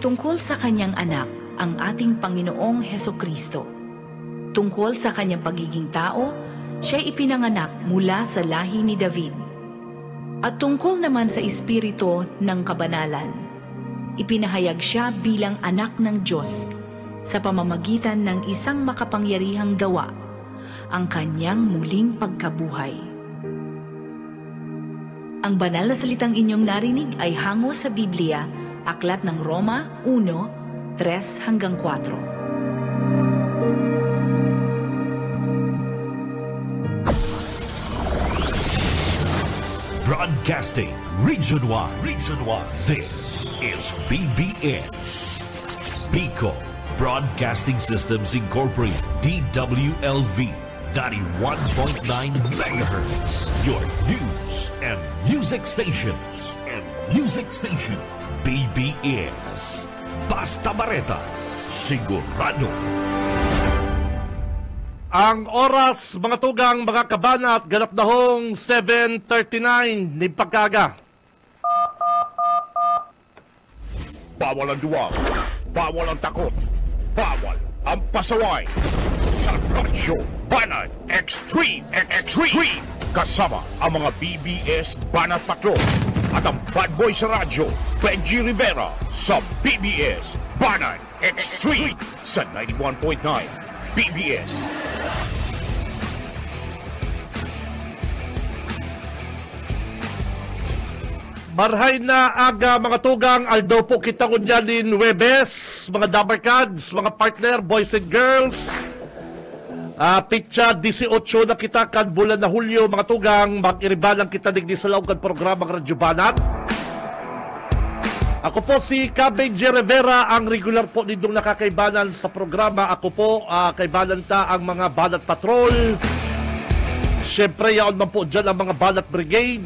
tungkol sa kanyang anak, ang ating Panginoong Hesukristo. Tungkol sa kanyang pagiging tao, siya'y ipinanganak mula sa lahi ni David. At tungkol naman sa espiritu ng kabanalan, ipinahayag siya bilang anak ng Diyos sa pamamagitan ng isang makapangyarihang gawa, ang kanyang muling pagkabuhay. Ang banal na salitang inyong narinig ay hango sa Biblia, Aklat ng Roma 1:3-4. Broadcasting Region 1. This is BBS. Bicol Broadcasting Systems Incorporated. DWLV 91.9 megahertz. Your news and music stations. BBS. Basta Bareta. Sigurado. Ang oras, mga tugang, mga kabanat, ganap na hong 7:39 ni pagkaga. Bawal ang duwag, bawal ang takot, bawal ang pasaway. Sa Radyo Banat Extreme. Kasama ang mga BBS Banat Patrol at ang bad boy sa radyo, Benji Rivera, sa BBS Banat Extreme sa 91.9 BBS. Marhay na aga, mga tugang, aldo po kita kunyan din Webes, mga Dabarkads, mga partner, boys and girls. Pitsa 18 na kita kan bulan na Hulyo, mga tugang, mag-iribalang kita digdi sa laog kan programang Radyo Banat. Ako po si Benji Rivera, ang regular po nitong nakakaibanan sa programa. Ako po, kaibanan ta ang mga Banat Patrol. Siyempre, yaon man po dyan ang mga Banat Brigade.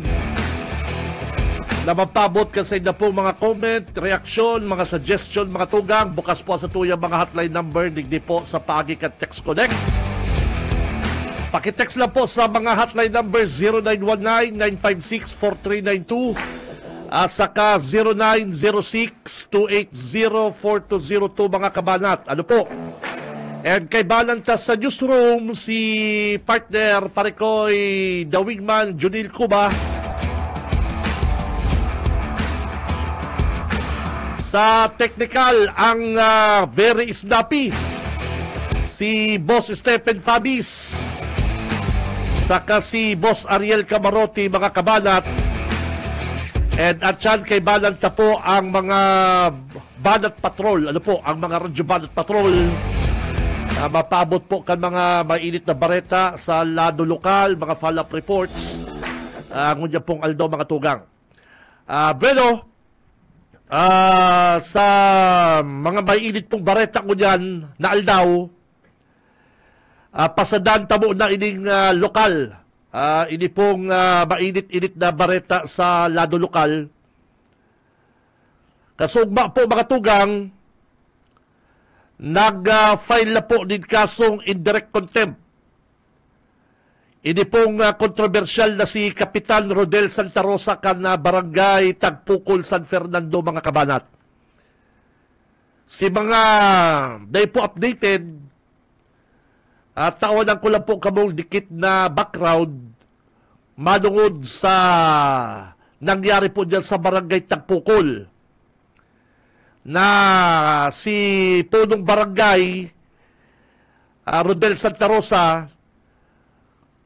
Na mapabot kasi na po mga comment, reaksyon, mga suggestion, mga tugang. Bukas po sa tuyang mga hotline number, digdi po sa Pagikat Text Connect. Pakitext lang po sa mga hotline number 0919-956-4392 saka 0906-280-4202 mga kabanat. Ano po? And kay Balanta sa newsroom, si partner Parikoy The Wingman, Junil Cuba. Sa technical, ang very snappy, si Boss Stephen Fabis. Saka si Boss Ariel Camarote, mga kabanat. And at yan kay Balanta po ang mga Banat Patrol. Ano po, ang mga Radyo Banat Patrol. Mapabot po kan mga mainit na bareta sa lado lokal, mga follow-up reports. Ngunyan pong aldo, mga tugang. Bueno, sa mga mainit pong bareta ko dyan na aldaw, pasadan tamo na ining lokal, ini pong mainit-init na bareta sa lado lokal. Kasugba po, mga tugang, nag-file na po din kasong indirect contempt. Ini pong kontrobersyal na si Kapitan Rodel Santa Rosa kan barangay Tagpukol, San Fernando, mga kabanat. Si mga day po updated, tawanan ko lang po kamong dikit na background manungod sa nangyari po dyan sa barangay Tagpukol. Na si punong barangay Rodel Santa Rosa,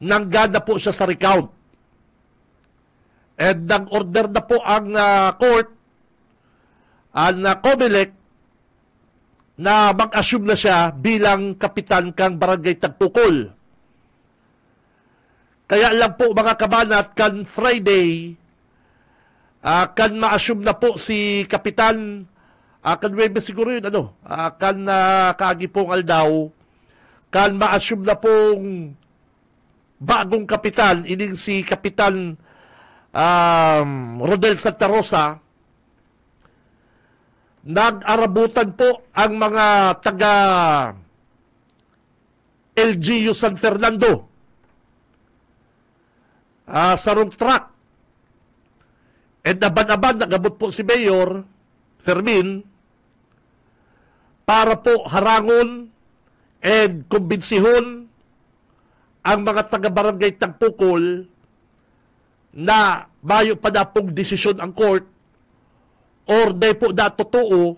nanggana po siya sa recount. And nag-order na po ang court, ang COMELEC, na mag-assume na siya bilang kapitan kang barangay Tagpukol. Kaya lang po, mga kabanat, kan Friday, kan ma-assume na po si kapitan, kan Webe siguro yun, kan kaagi pong aldaw, kan ma-assume na pong bagong kapitan, ining si Kapitan Rodel Santa Rosa. Nag-arabutan po ang mga taga LGU San Fernando sa wrong track. And aban-aban, nagabot po si Mayor Fermin para po harangon and kumbensihon ang mga taga-barangay Tagpukol na mayo pa na pong desisyon ang court or di po na totoo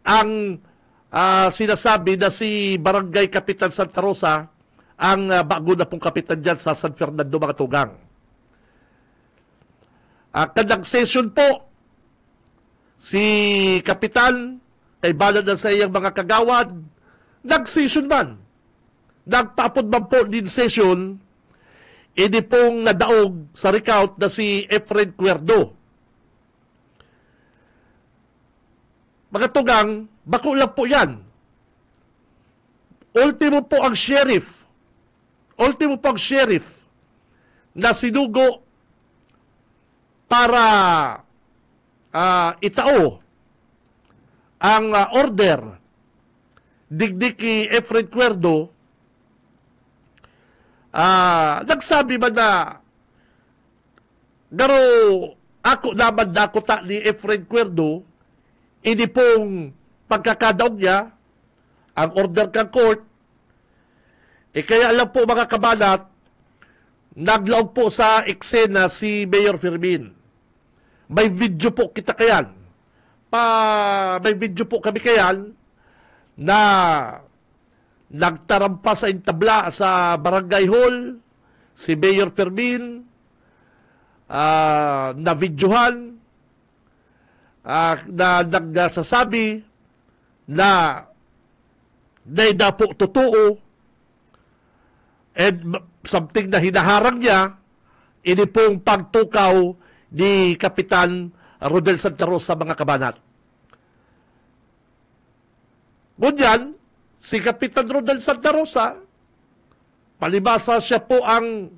ang sinasabi na si Barangay Kapitan Santa Rosa ang bago na pong kapitan dyan sa San Fernando, mga tugang. Kanang session po, si Kapitan, kay balad na sa iyang mga kagawad, nag-session man. Nagtapod man po din session, hindi pong nadaog sa recount na si Efren Cuerdo. Mga tugang, bako lang po yan. Ultimo po ang sheriff na sinugo para itao ang order digdig kay Efren Cuerdo. Nagsabi ba na garo ako naman dakota ni Efren Cuerdo, ini pong pagkakadaog niya ang order kang court. Kaya lang po mga kabanat, naglaog po sa eksena si Mayor Fermin. May video po kita kayan. May video po kami kayan na nagtarampa sa intabla sa barangay hall si Mayor Fermin, na videohan, na nagsasabi na po totoo and something na hinaharang niya, ini pong pagtukaw ni Kapitan Rodel Santa Rosa, mga kabanat. Ngunyan, si Kapitan Rodel Santa Rosa, palibasa siya po ang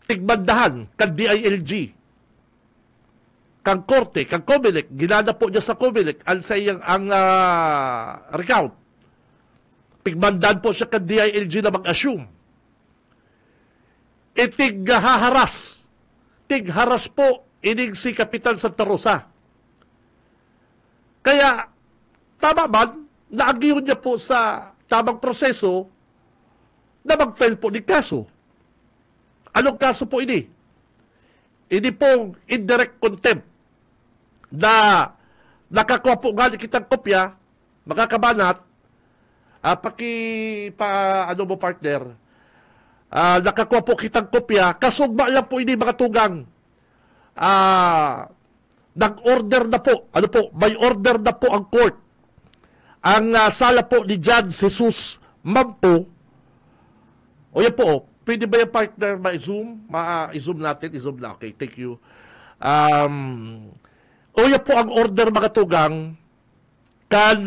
tigbandahan kang DILG, kang Korte, kang Comelec, ginana po niya sa Comelec ang recount. Pigmandan po siya kang DILG na mag-assume. Tigharas po inig si Kapitan Santa Rosa. Kaya, tama man, naagiyon niya po sa tamang proseso na mag-file po ng kaso. Anong kaso po ini? Ini pong indirect contempt na nakakuha po nga kitang kopya, mga kabanat, partner, nakakuha po kitang kopya, kasugba lang po ini, mga tugang, nag-order na po, may order na po ang court. Ang sala po ni Judge Jesus Mampo, o yan po, pwede ba yung partner ma-zoom? I-zoom natin, i-zoom na, okay, thank you. O yan po ang order, mga tugang, kan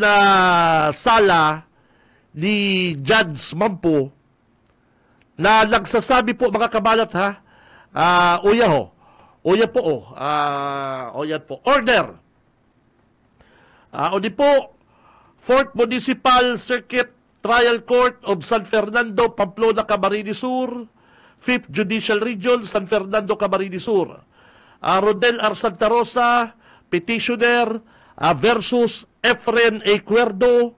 sala ni Judge Mampo, na nagsasabi po, mga kabalat, ha, o yan po, order. O di po, 4th Municipal Circuit Trial Court of San Fernando, Pamplona, Camarines Sur, 5th Judicial Region, San Fernando, Camarines Sur. Rodel R. Santa Rosa, petitioner, versus Efren A. Cuerdo,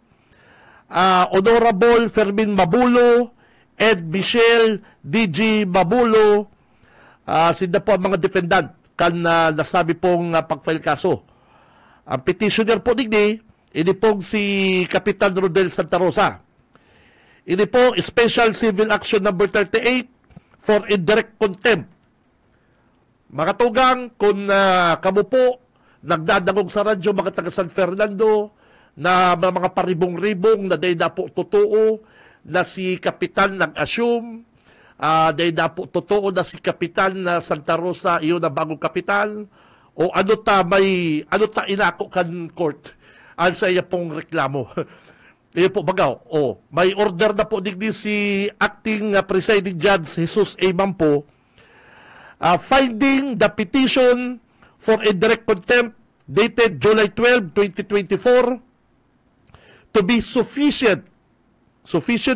Honorable Fermin Mabulo, Ed Michelle D.G. Mabulo, sila po ang mga defendant kan nasabi pong pag-file kaso. Ang petitioner po ini pong si Kapitan Rodel Santa Rosa. Ini po Special Civil Action number 38 for indirect contempt. Mga tugang, kung kamo po nagdadangog sa radyo, mga taga San Fernando, na mga paribong-ribong na dahil na po totoo na si Kapitan nag-assume, dahil na po totoo na si Kapitan na Santa Rosa, iyon na bagong kapitan, o ano ta inako kan court ang sa iya pong reklamo. Iyon po bagaw. May order na po digdi si Acting Presiding Judge Jesus A. Mampo, finding the petition for indirect contempt dated July 12, 2024 to be sufficient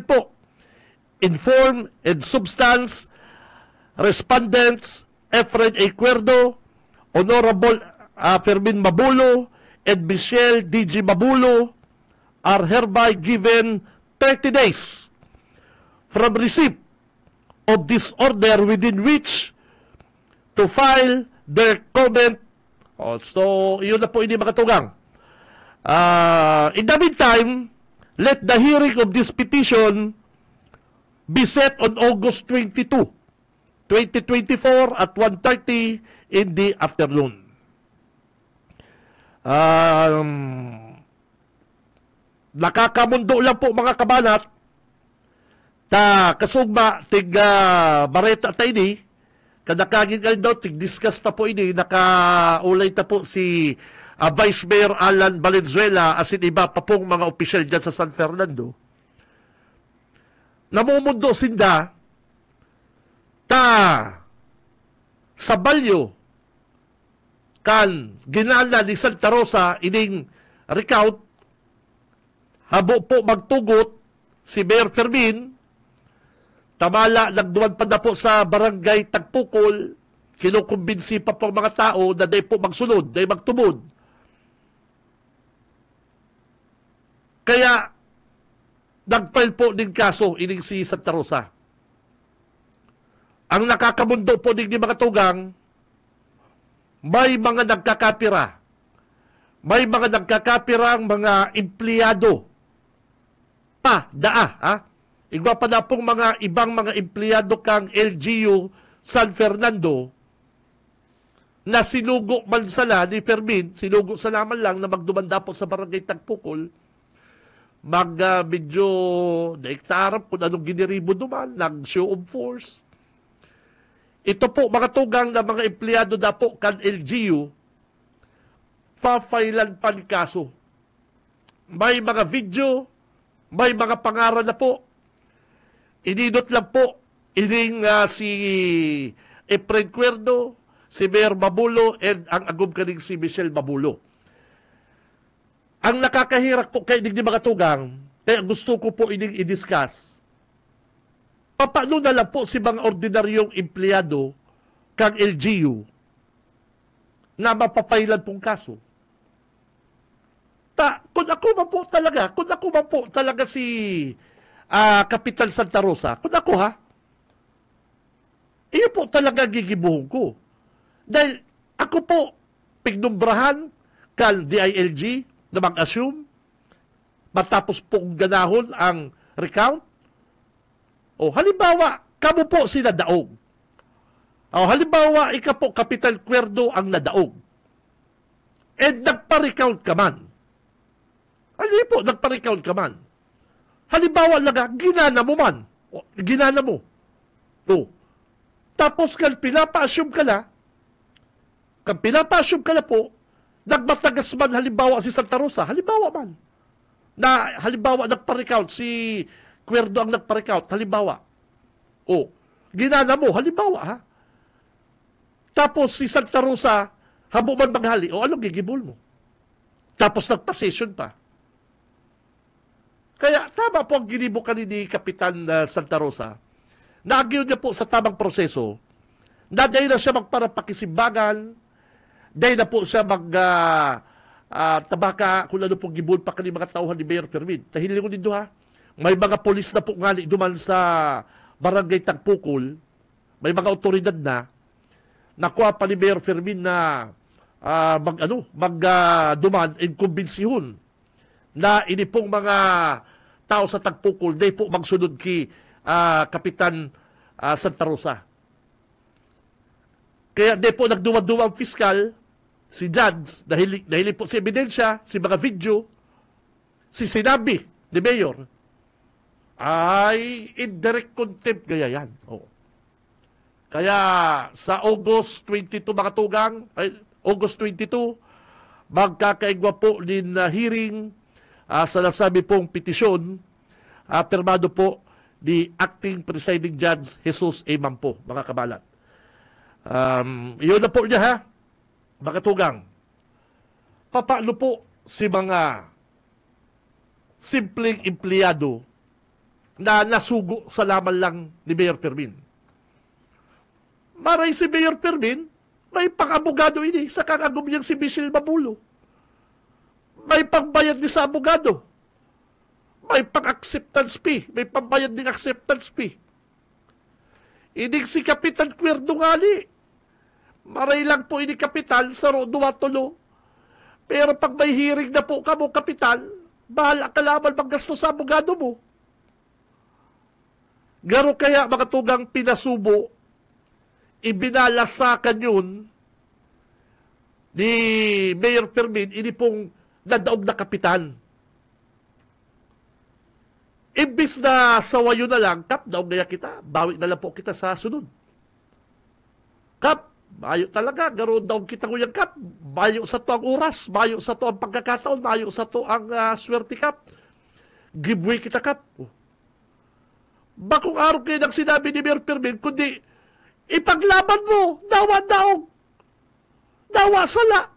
po in form and substance. Respondents Efren A. Cuerdo, Honorable Fermin Mabulo, and Michelle D.G. Mabulo are hereby given 30 days from receipt of this order within which to file their comment. So, yun na po, hindi makatugang. In the meantime, let the hearing of this petition be set on August 22, 2024 at 1:30 in the afternoon. Nakakamundo lang po mga kabanat ta kasugba tig Bareta ta ini kada kaging daw tig discuss ta po ini nakaulay ta po si Vice Mayor Alan Valenzuela asin iba pa pong mga opisyal dyan sa San Fernando. Namumundo sinda ta sa balyo kan ginala ni Santa Rosa ining recount habo po magtugot si Mayor Fermin tamala nagduman pa na po sa barangay Tagpukol kinukumbinsi pa po mga tao na day po magsunod, day magtumod. Kaya nag-file po din kaso ining si Santa Rosa. Ang nakakamundo po din ni mga tugang may mga nagkakapira. May mga nagkakapirang mga empleyado pa, Igwa pa na pong mga ibang mga empleyado kang LGU San Fernando na sinugo man sala ni Fermin, sinugo sa naman lang na magdumanda po sa barangay Tagpukol, medyo naiktarap kung anong giniribo duman, nag-show of force. Ito po, mga tugang na mga empleyado na po kan LGU, pa-filean pan kaso. May mga video, may mga pangaral na po. Ininot lang po, ining si Efren Cuerdo, si Mayor Mabulo, and ang agum kaning si Michelle Mabulo. Ang nakakahirak po kay ining mga tugang, kaya gusto ko po ining i-discuss, paano na lang po si mga ordinaryong empleyado kang LGU na mapapailan pong kaso. Kung ako man po talaga si Kapitan Santa Rosa, kung ako iyo po talaga gigibuhon ko. Dahil ako po pignumbrahan kang DILG na mag-assume matapos pong ganahon ang recount. O halimbawa, kamo po si nadaog. O halimbawa, ika po Kapitan Cuerdo ang nadaog. And nagpa-recount ka man. Ano po, nagpa-recount ka man. Halimbawa laga, ginana mo man. O, ginana mo. O. Tapos kan pinapa-assume ka na po, nagmatagas man halimbawa si Santa Rosa, halimbawa man. Halimbawa nagpa-recount si Cuerdo ang nagpa-recount, halimbawa. O, ginana mo, halimbawa Tapos si Santa Rosa, habo man maghali, o anong gigibol mo? Tapos nagpa-session pa. Kaya tama po ang ginibo kanini ni Kapitan Santa Rosa. Naagyo niya po sa tamang proseso na dahil na siya magparapakisimbagan, dahil na po siya tabaka kung ano pong gibol pa kanini mga tauhan ni Mayor Fermin. Tahilin ko din may mga polis na po ngali duman sa barangay Tagpukol, may mga otoridad na nakuha pa ni Mayor Fermin na duman and kumbensihon na ini pong mga tao sa Tagpukol day po magsunod ki Kapitan Santa Rosa. Kaya day po nagduwa-duwa ang fiskal, si Judge, dahil po si ebidensya, si mga video, si sinabi ni Mayor, ay indirect contempt gaya yan. Kaya sa August 22 mga tugang, August 22, magkakaigwa po din hearing sa nasabi pong petisyon, pirmado po ni Acting Presiding Judge Jesus A. Mampo, mga kabalat. Iyon na po niya mga tugang. Paano po si mga simpleng empleyado na nasugo sa laman lang ni Mayor Fermin? Maray si Mayor Fermin, may pang-abogado ini sa kakagum niyang si Michelle Mabulo. May pangbayad ni sa abogado. may pang-acceptance fee, may pambayad ng acceptance fee. Inig si Kapitan Cuerdo ngali. Maray lang po ini Kapitan sa duwa tulo. Pero pag may hearing na po ka mo, Kapitan, bahala ka laman maggasto sa abogado mo. Garo kaya mga tugang pinasubo, ibinalasakan yun ni Mayor Fermin, ini pong nadaog na Kapitan. Imbis na sawayo na lang, Kap, daog na kita, bawi na lang po kita sa sunod. Kap, bayo talaga, garo daog kita nguyang Kap, bayo sa to ang oras, bayo sa to ang pagkakataon, bayo sa to ang swerte Kap. Giveaway kita Kap. Bakong araw kayo nang sinabi ni Mayor Fermin, kundi ipaglaban mo, dawa daog. Dawa sala.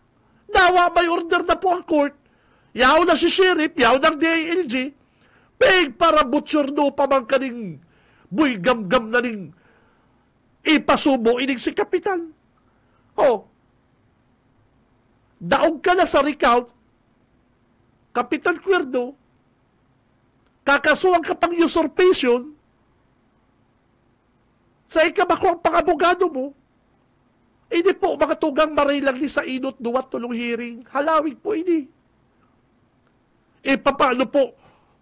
Dawa may order na po ang court. Yaw na si Sheriff, yaw ng DILG. Peg para butsurno pa man kaning buy gam-gam na ning ipasubo ining si Kapitan. Oh. Daog ka na sa recount, Kapitan Cuerdo, kakasuhan ka pang usurpation, sa ikabako ang pang-abogado mo, hindi po mga tugang maray lang ni sa inot duwat tulong hearing, halawig po ini. Paano po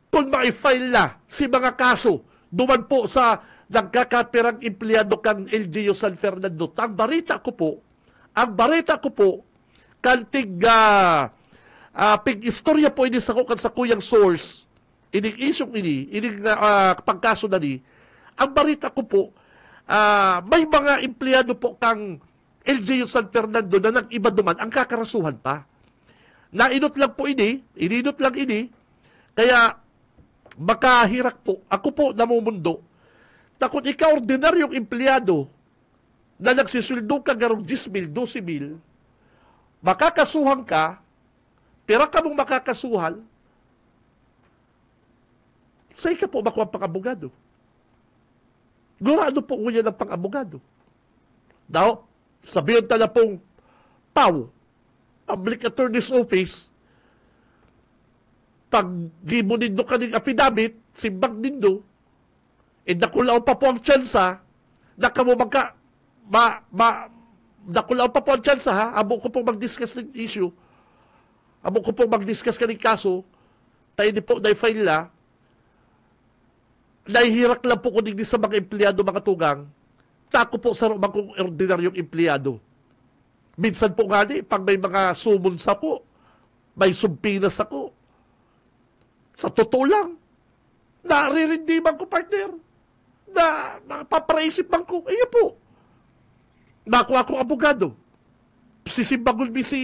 kung ma-file na si mga kaso duman po sa nagkakapirang empleyado kang LGU San Fernando. Ang barita ko po, kantig pig-istorya po ini sa kuyang source, ining isyong ining pagkaso na ni, ang barita ko po, may mga empleyado po kang LGU San Fernando na nag-iba duman, ang kakarasuhan pa. Nainot lang po ininot lang kaya makahirak po, ako po namumundo, na kung ikaw ordinaryong empleyado na nagsisuldo ka garong 10,000, 12,000, makakasuhan ka, pera ka mong makakasuhan, sa'yo ka po makuha pang-abogado. Gurado po ngunyan ng pang-abogado. Now, sabihin na pong PAW, Public Attorney's Office, pag gibo nindo ka ng affidavit, simbag nindo, nakulaw pa po ang tsansa, nakulaw pa po ang tsansa, ha? Abo ko pong mag-discuss ng issue, abo ko pong mag-discuss ka ng kaso, tayo di po na-file na, nahihirak lang po ko din sa mga empleyado, mga tugang, tako po sa rumang kong ordinaryong empleyado. Minsan po nga pag may mga sumunsa po, may sumpinas ako, sa totoo lang, naririndiman ko, partner, na napapraisip man ko, po, nakuha akong abogado. Sisimbagol mi si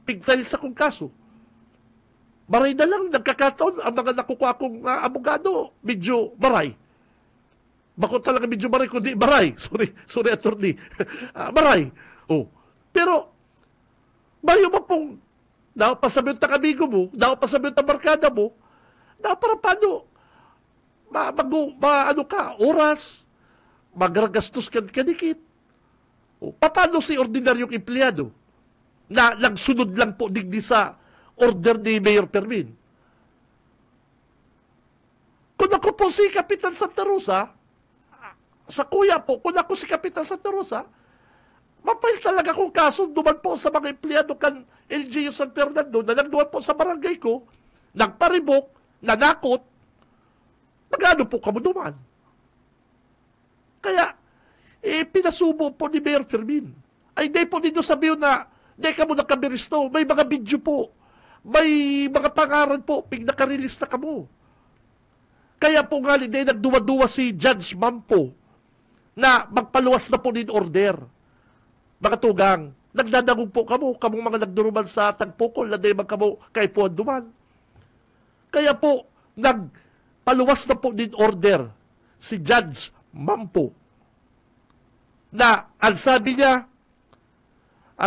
Pigfile sa kong kaso. Maray na lang, nagkakataon, ang mga nakukuha akong abogado, medyo maray. Bako talaga medyo maray, kundi maray. Sorry, attorney. Maray. Oh. Pero, bayo mo pong pasabi yung takabigo mo, pasabi yung tabarkada mo, para paano, ano ka, oras, magragastos ka kadikit. O, paano si ordinaryong empleyado na nagsunod lang po digdi sa order ni Mayor Fermin? Kung ako po si Kapitan Santa Rosa, sa kuya po, kung ako si Kapitan Santa Rosa, mapail talaga kung kaso duman po sa mga empleyado kan LGU San Fernando na nagduman po sa barangay ko, nagparibok, nanakot, nagano po kamo duman. Kaya, pinasubo po ni Mayor Fermin. Ay, hindi po dito sabihin na, hindi ka mo nakabiristo, may mga video po, may mga pangaran po, pig nakarelease na kamo. Kaya po nga, hindi nagduwa-duwa si Judge Mampo na magpaluwas na po din order. Mga tugang, nagdadagong po kamong mga nagduruman sa tagpukol, na di kamo kay po duman. Kaya po, nagpaluwas na po din order si Judge Mampo na ang sabi niya,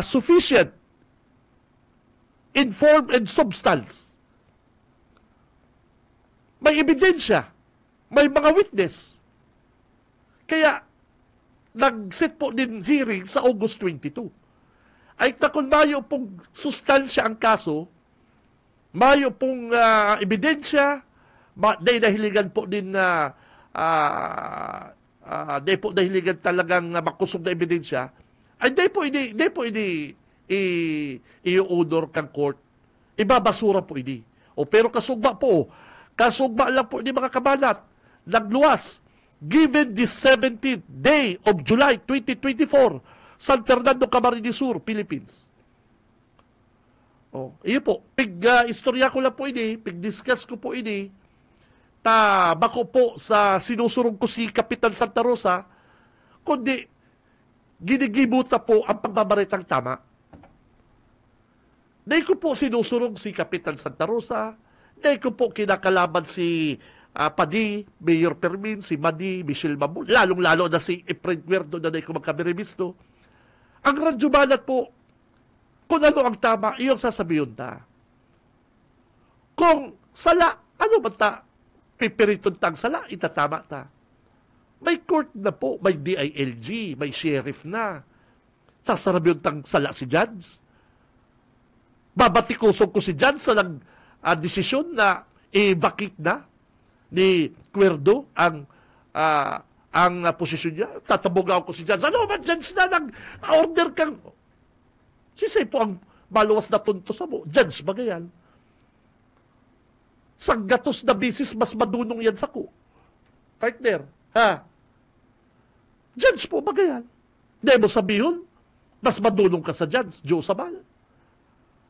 sufficient in form and substance. May ebidensya, may mga witness. Kaya, nag-set po din hearing sa August 22. Ay kung mayo pong sustansya ang kaso, mayo pong ebidensya, Dahil nahiligan po din na dahil po nahiligan talagang makusog na ebidensya, ay dahil po ini i-honor kang court. Ibabasura po ini. Pero kasugba lang po ini mga kabalat, nagluwas, given the 17th day of July 2024, San Fernando, Camarines Sur, Philippines. Iyo po, istorya ko lang po ini, discuss ko po ini, bako po sa sinusurong ko si Kapitan Santa Rosa, kundi ginigibuta po ang pagbabaritang tama. Dahil ko po sinusurong si Kapitan Santa Rosa, dahil ko po kinakalaban si Padi, Mayor Permin, si Madi, Michelle Mamul, lalong-lalo na si Efren Guerdo na dahil ko magkamirimisto. Ang radyo balat po, kung ano ang tama, iyong sasabihin ta. Kung sala, ano ba ta? Pipiriton tang sala, itatama ta. May court na po, may DILG, may sheriff na. Sasabihin tang sala si judge. Babatikusog ko si judge sa desisyon na i-vacate na ni Cuerdo ang posisyon niya. Tatabogaw ko si judge. Ano ba, judge na nag-order kang... Sisay po ang maluwas na tunto sa mo. Judge, bagayan. Sang gatos na bisis, mas madunong yan sa ko. Partner, ha? Judge po, bagayan. Hindi mo sabihin, mas madunong ka sa judge. Joe Sabal.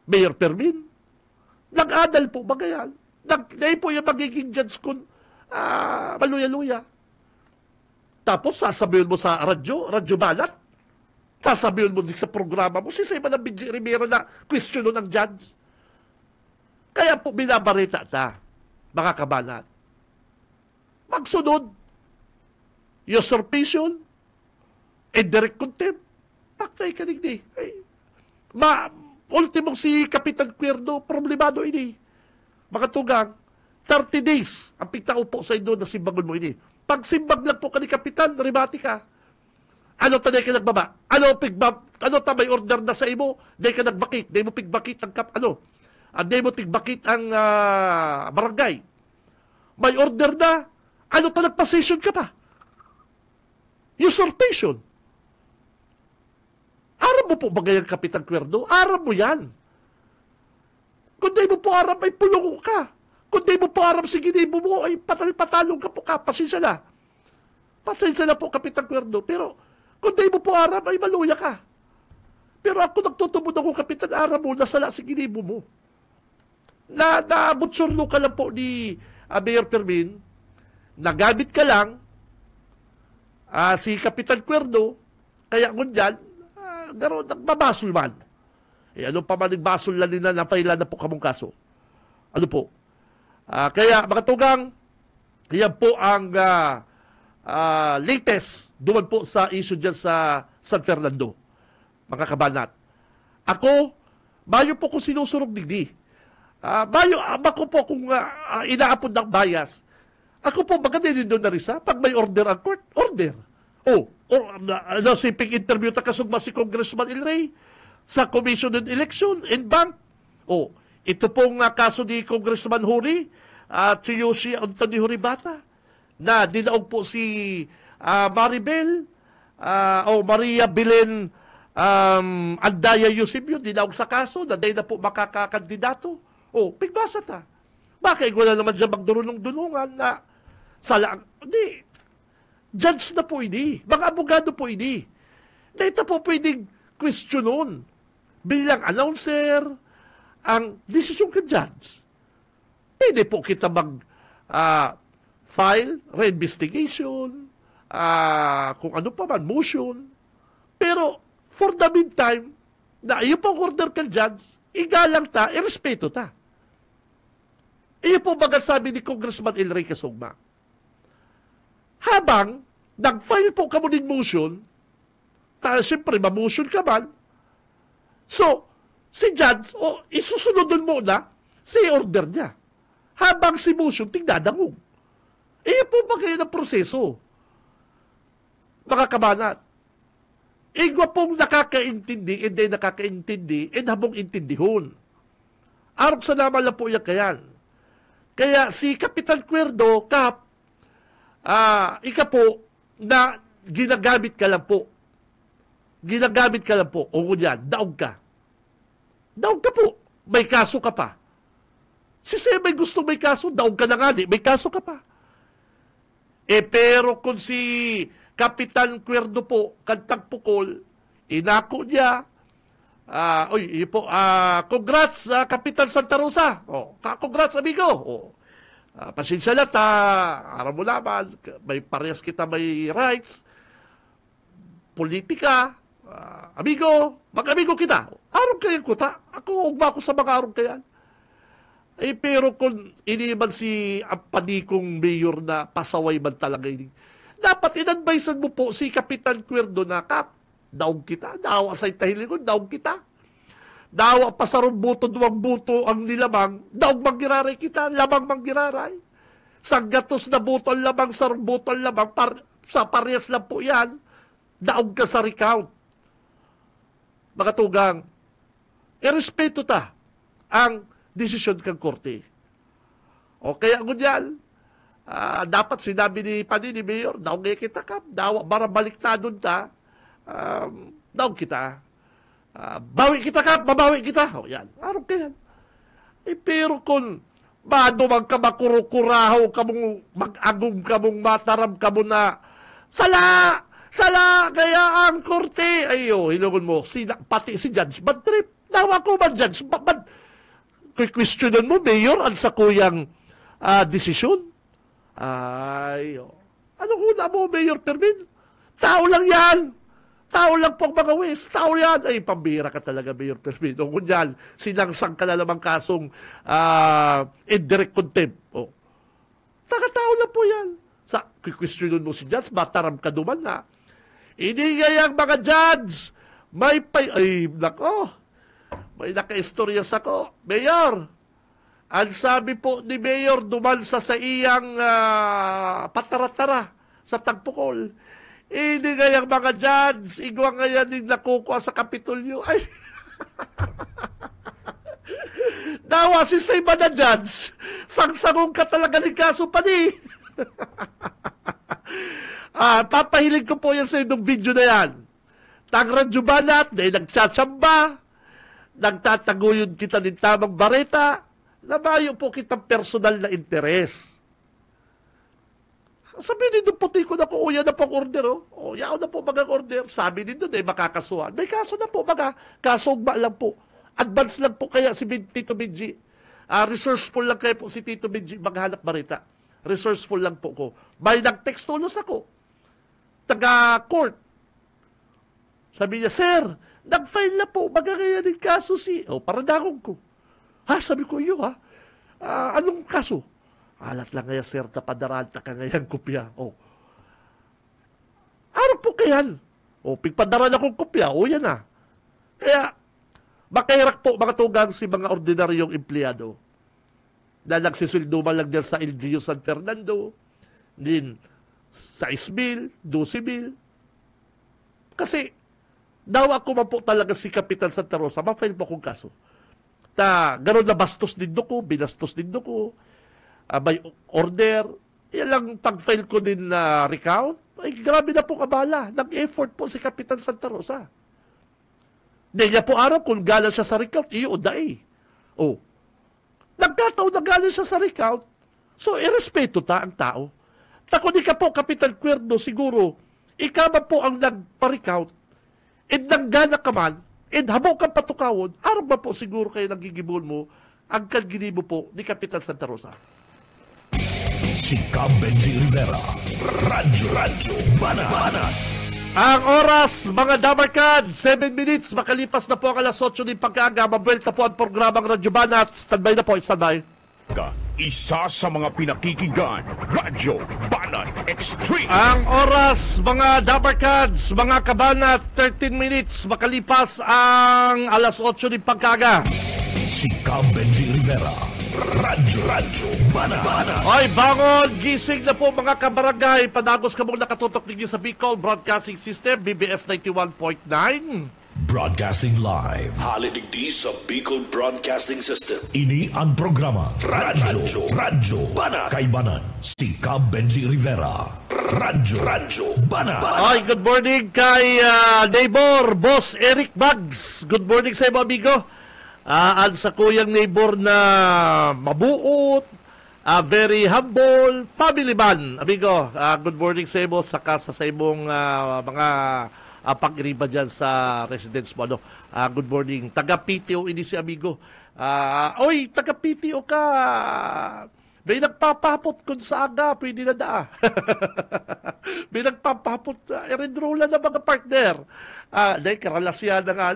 Mayor Permin. Nag-adal po, bagayan. Dahil po yung magiging judge kung maluya-luya. Tapos sasabihin mo sa radyo balat, sasabihin mo sa programa mo, si Sema ng BJ Rivera na question ng judge. Kaya po binabarita ta, mga kabalat. Magsunod, usurpation, indirect contempt, paktay ka digdi. Ultimong si Kapitan Cuerdo, problemado ini. Mga tugang, 30 days ang pitao po sa inyo na simbagon mo ini. Pag simbag lang po ka ni Kapitan, rimati ka. Ano tanay ka nagbaba? Ano may order na sa imo? Dahil ka nagbakit. Dahil mo pigbakit ang dahil mo tigbakit ang barangay. May order na. Ano pa nagpa-session ka pa? Usurpation. Aram mo po ba gayang Kapitan Cuerdo? Aram mo yan. Kung di mo po aram, ay pulungo ka. Kung di mo po aram, sige di mo ay patalong ka po ka. Pasensya na. Pasensya na po, Kapitan Cuerdo. Pero, kung di mo po aram, ay maluya ka. Pero ako nagtutubod ako, Kapitan, aram mo, nasala si ginibo mo. Nabutsurlo ka lang po ni Mayor Permin, nagamit ka lang si Kapitan Cuerdo, kaya kung dyan, nagbabasol man. Ano pa man nagbasol na nila na paila na po kamong kaso? Ano po? Kaya, mga tugang, yan po ang latest duman po sa issue dyan sa San Fernando, mga kabanat. Ako, bayo po kung sinusurog digdi. Ako po kung inaapod ng bias. Ako po, maganda din doon na risa. Pag may order ang court, order. Siping interview ta kasugma si Congressman El Rey sa Commission on Election and Bank. Ito pong kaso ni Congressman Huri at si Yoshi Anthony Horibata na dinaog po si Maribel Maria Belen Andaya Eusebio, dinaog sa kaso na dahil na po makakakandidato. Pigbasa ta. Bakit wala naman dyan magdurunong-dunungan na hindi. Judge na po ini. Mga abogado po ini. Dahil na po pwedeng questionon bilang announcer ang desisyon ka judge. Pwede po kita file, re-investigation, kung ano pa man, motion. Pero, for the meantime, na iyo pong order ka judge, igalang ta, irespeto ta. Iyo po bagat sabi ni Congressman El Rey Casugma. Habang, nag-file po ka mo din motion, siyempre, ma-motion ka man, so, si judge, isusunodon mo na, si order niya. Habang si motion, tingdadangog. Po ba kayo ng proseso? Mga kabanat, igwa pong nakakaintindi, hindi nakakaintindi, habang intindihon. Arap sa naman lang po yan kayan. Kaya si Kapitan Cuerdo, Kap, ika po na ginagamit ka lang po. Ginagamit ka lang po. O ngunyan, daog ka. Daog ka po. May kaso ka pa. Si Sebay gusto may kaso, daog ka na nga, may kaso ka pa. Pero kung si Kapitan Cuerdo po, kantang pukol, inako niya, congrats, Kapitan Santa Rosa. Congrats, amigo. Pasensya lang, aram mo naman, may parehas kita may rights, politika, amigo, mag-amigo kita. Arong kayan ko ta. Ako, ugma ko sa mga arong kayan. Pero kung iniman si ang panikong mayor na pasaway man talaga ini, dapat in-advisean mo po si Kapitan Cuerdo na, Kap, daog kita, dawa sa itahilingon, daog kita. Dawa pa sa rumbuto, duwang buto ang nilamang, daog manggiraray kita, lamang manggiraray. Sa gatos na buto ang lamang, sa rumbuto ang lamang, sa parehas lang po yan, daog ka sa recount. Mga tugang, irespeto ta ang desisyon kang korte. O kaya ngunyan, dapat sinabi ni Panini Mayor, daog kita, Kap, dawa, barabalik na doon ta, daog kita. Bawi kita, Kap, babawi kita. O yan, araw kayan. Pero kung madomang ka makurukurahaw ka mong mag-agong ka mong mataram ka mo na sala, kaya ang korte. Ayo, hinugon mo, pati si Judge bad trip. Dawa ko man, Judge, questionan mo, Mayor, ang sa kuyang desisyon? Anong una mo, Mayor Permin? Tao lang yan. Tao lang pong mga West. Tao yan. Ay, pambira ka talaga, Mayor Permin. O kunyan, sinangsang ka na lamang kasong indirect contempt. Taga-tao lang po yan. Sa questionan mo si Judge, mataram ka duman na. Hindi ngayang mga Judge, may naka-istorya sa ko. Mayor, ang sabi po ni Mayor duman sa iyang pataratara sa Tagpukol. Hindi ngayang mga Judge, igwa ngayon yung nakukuha sa Kapitolyo. Ay, dawa si Seyba na Judge, sangsangong ka talaga ni kaso pa ni. Papahilig ko po yan sa itong video na yan. Tangradyo banat, dahil nagsatsamba, nagtataguyod kita ng tamang bareta, nabayo po kitang personal na interes. Sabi din doon, puti ko na po, yan na pong order, yaw na po mag-order. Sabi din doon, makakasuhan. May kaso na po, kasugba lang po. Advance lang po kaya si Tito Benji. Resourceful lang kaya po si Tito Benji maghanap bareta. Resourceful lang po ko. May nag-text tulos ako. Taga-court. Sabi niya, Sir, nag-file na po, magagayan ng kaso si... paradangog ko. Sabi ko, anong kaso? Alat lang ngaya, Sir, napadarahan ta ka ngayon kopya. Ano po kayan? Pigpadaran akong kopya. Yan na. Kaya, makahirak po mga tugang si mga ordinaryong empleyado na nagsisildo man lang din sa LGU San Fernando, din sa Isbil, 12,000. Kasi, daw ako man po talaga si Kapitan Santa Rosa, ma-file po akong kaso. Gano'n na bastos din ko, binastos din ko, may order, yan lang pag-file ko din na recount, ay grabe na po kabala. Nag-effort po si Kapitan Santa Rosa. Hindi niya po araw kung galang siya sa recount, iyo, dahi. Nagkataon na galing siya sa recount, so irespeto ta ang tao. Kung di ka po, Kapitan Cuerdo, siguro, ikaw po ang nagpa-recount, nanggana ka man, habo kang patukawon, araw ba po siguro kayo nagigibol mo, ang kaginibo po ni Kapitan Santa Rosa. Si Benji Rivera, Radyo Banat. Ang oras, mga Dabarkad, 7 minutes, makalipas na po ang alas 8 ng pagkaga, mabuelta po ang programang Radyo Banat. Standby na po, standby. Isa sa mga pinakikinggan, Radyo Banat Extreme. Ang oras, mga Dabarkads, mga Kabanat, 13 minutes, makalipas ang alas 8 ng pagkaga. Si Benji Rivera, Radyo Banat. Oy, bangon, gising na po mga kabarangay. Padagos ka mong nakatutok ninyo sa Bicol Broadcasting System, BBS 91.9. Broadcasting live. Halidigdi sa Bicol Broadcasting System. Ini ang programa Radyo Banat. Kaibanan si Cab Benji Rivera. Radyo Banat. Ay, good morning kay neighbor, Boss Eric Bugs. Good morning sa iyo, amigo. At sa kuyang neighbor na mabuot, very humble, family man, amigo. Good morning sa iyo, saka sa imong mga pag-iriba dyan sa residence mo. Good morning. Taga-PTO ini si amigo. Oy, taga-PTO ka. May nagpapapot kung sa aga, pwede na da. May nagpapapot, i-enroll na mga partner. Dahil karalasyana nga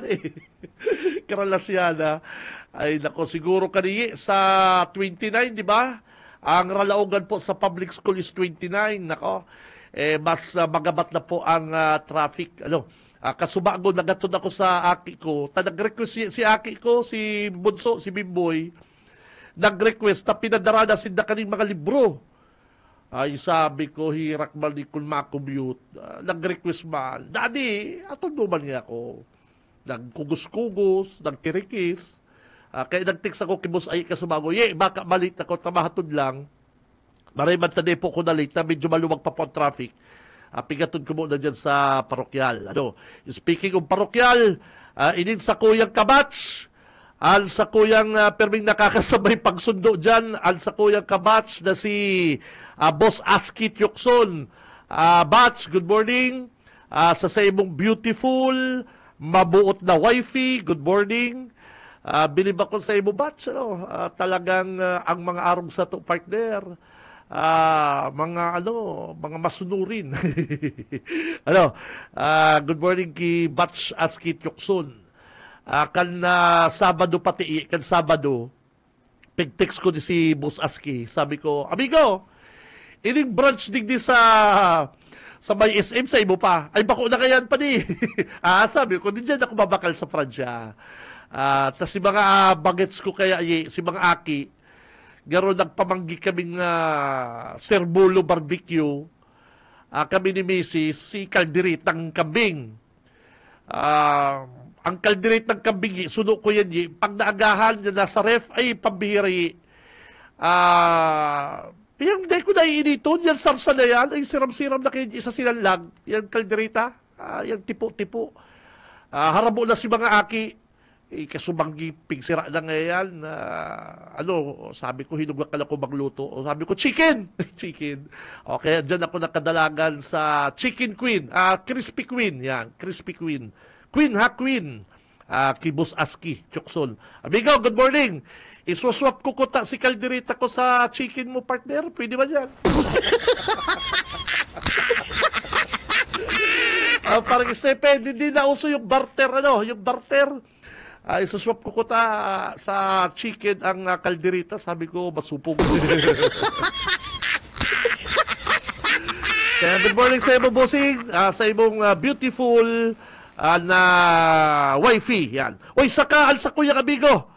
karalasyana. Ay, nako, siguro kaniye sa 29, di ba? Ang ralaogan po sa public school is 29, nako. Mas magabat na po ang traffic. Kasubago, nagatod ako sa aki ko. Nag-request si aki ko, si Bunso, si Bimboy, nag-request na pinadara na sinda kaning mga libro. Ay, sabi ko, hirak man di kung makommute. Nag-request man. Dadi, ato naman niya ako. Nagkugos-kugos, nagkirikis. Kaya nag-text ako kay Boss ay kasubago, baka malit ako, tamahatod lang. Maray man tadi po ko na late na medyo maluwag pa po ang traffic. Pigatod ko muna dyan sa parokyal. Speaking of parokyal, inin sa kuyang Kabats, al sa kuyang perming nakakasabay pagsundo dyan, al sa kuyang Kabats na si Boss Aski Tyokson. Bats, good morning. Sa imong beautiful, mabuot na wifey, good morning. Bilib ako sa imo, Bats. Talagang ang mga arong sa to partner, mga masunurin. Good morning kay Batch Aski Tyokson. Sabado pati, Sabado, pig-text ko si Boss Aski. Sabi ko, amigo, ining branch digdi sa may SM sa imo pa. Ay, bako na kayan pa ni. Sabi ko, di dyan ako babakal sa Pransya. Tas si mga bagets ko kaya, si mga aki, garo nagpamanggi kaming serbulo barbecue. Kami ni Mrs. si kalderitang kambing. Ang kalderitang kambing, suno ko yan, pag naagahan na nasa ref, ay pambihiri. Yung hindi ko naiiniton, yan sarsa na yan, ay siram-siram na kayo isa silang lang, yan kalderita, yung tipo-tipo. Harabo na si mga aki, kasumanggi pigsira na ngayon. Sabi ko, hinugak ka lang ko magluto. Sabi ko, chicken! Chicken. Okay, dyan ako nakadalagan sa Chicken Queen. Crispy Queen. Yan, Crispy Queen. Queen. Kibos Aski, Tyokson. Amigo, good morning. Isuswap ko kuta si kalderita ko sa chicken mo, partner. Pwede ba yan? Parang Stephen, hindi na uso yung barter, yung barter. Isuswap ko sa chicken ang kalderita. Sabi ko, masupog. Kaya good morning sa imong bossing, sa imong beautiful na wifey. Yan. Oy, saka sa kuya amigo.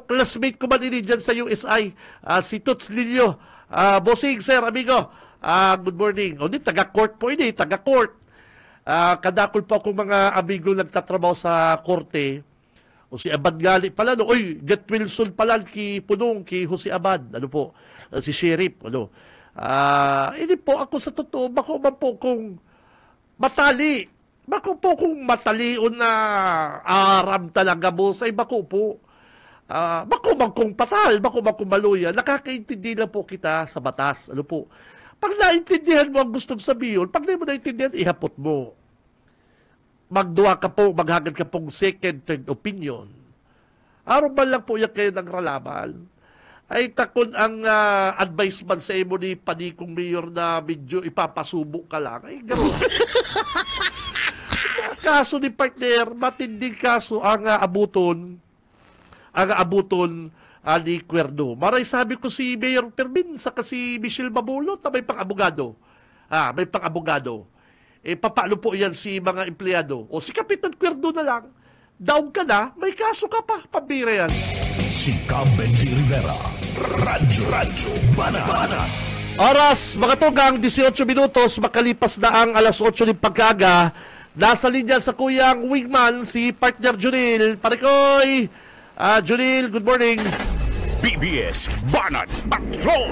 Classmate ko man ini dyan sa USI. Si Toots Lillo. Bossing, sir, amigo. Good morning. Di, taga-court po ini, taga-court. Kadakol po akong mga amigo nagtatrabaho sa korte. O si Abad gali pala, oy, Get Wilson pala, ki Punong, ki Jose Abad, si Sheriff, hindi po ako sa totoo, bako man po kung matali, bako po kung matalion na aram talaga mo, say bako po, bako man kung patal, bako man kung maluya, nakakaintindi na po kita sa batas, pag naintindihan mo ang gustong sabihin, pag di mo naintindihan, ihapot mo. Magduwa ka po, maghagad ka pong second, third opinion. Araw man lang po yan kayo ng ralaman. Ay takon ang advice man sa imo ni Panikong Mayor na medyo ipapasubo ka lang. Ay gano'n. Kaso ni partner, matinding kaso ang abuton ni Cuerdo. Maray sabi ko si Mayor Permin sa si Michelle Babulot na may pang-abogado. May pang-abogado. Papalo po yan si mga empleyado. O si Kapitan Cuerdo na lang, down ka na, may kaso ka pa, pambira yan. Si Cab Benji Rivera, Radyo Banat. Oras, mga tugang, 18 minutos, makalipas na ang alas 8 ng pagkaga Nasa linya sa kuyang wingman si partner Junil. Parikoy! Junil, good morning. BBS Banat Patrol!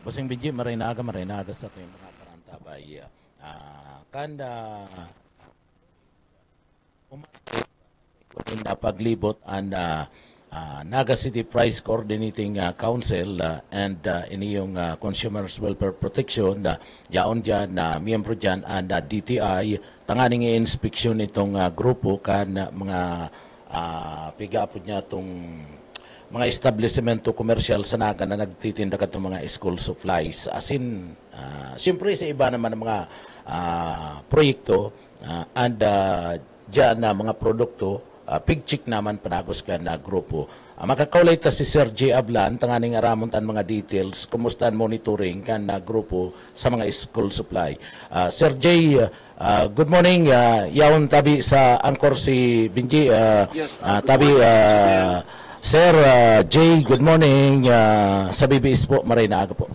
Busing Benji, marinaga sa ito yung mga parantabay. Kanda na paglibot ang Naga City Price Coordinating Council and iniyong Consumers Welfare Protection yaon dyan na miyembro dyan ang DTI tanganing i-inspeksyon itong grupo kan mga piga-apod niya itong mga establishmento komersyal sa Naga na nagtitinda ka itong mga school supplies. As in, siyempre sa iba naman ng mga proyekto and dyan na mga produkto pig-check naman panagos ka na grupo. Makakaulay ta si Sir J. Ablan, tanganing aramon tan mga details, kumusta ang monitoring kan na grupo sa mga school supply. Sir J, good morning. Yaon tabi sa angkor si Benji. Tabi, Sir J, good morning. Sa BBS po, maray na aga po.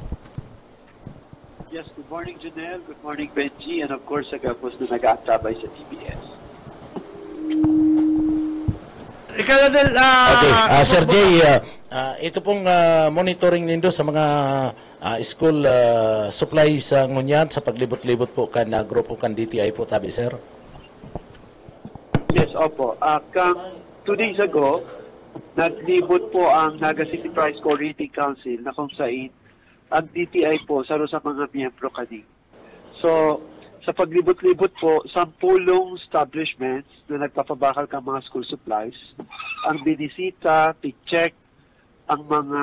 Yes, good morning, Janelle. Good morning, Benji. And of course, sa kapos na nag-aantabay sa TBS. Okay, Sir Jay, ito pong monitoring nindo sa mga school supplies sa ngunyan sa paglibot-libot po kan grupo kan DTI po tabi, sir? Yes, opo. 2 days ago, naglibot po ang Naga City Price Coordinating Council na kung saan ang DTI po saro sa mga miyembro kani. So, sa paglibot-libot po, 10 establishments na nagpapabakal ka mga school supplies, ang binisita, check ang mga,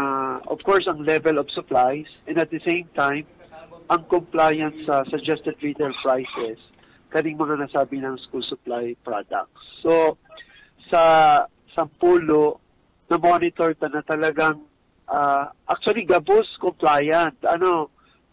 of course, ang level of supplies, and at the same time, ang compliance sa suggested retail prices, kaning mga nasabi ng school supply products. So, sa 10, na-monitor na talagang, actually, gabos compliant.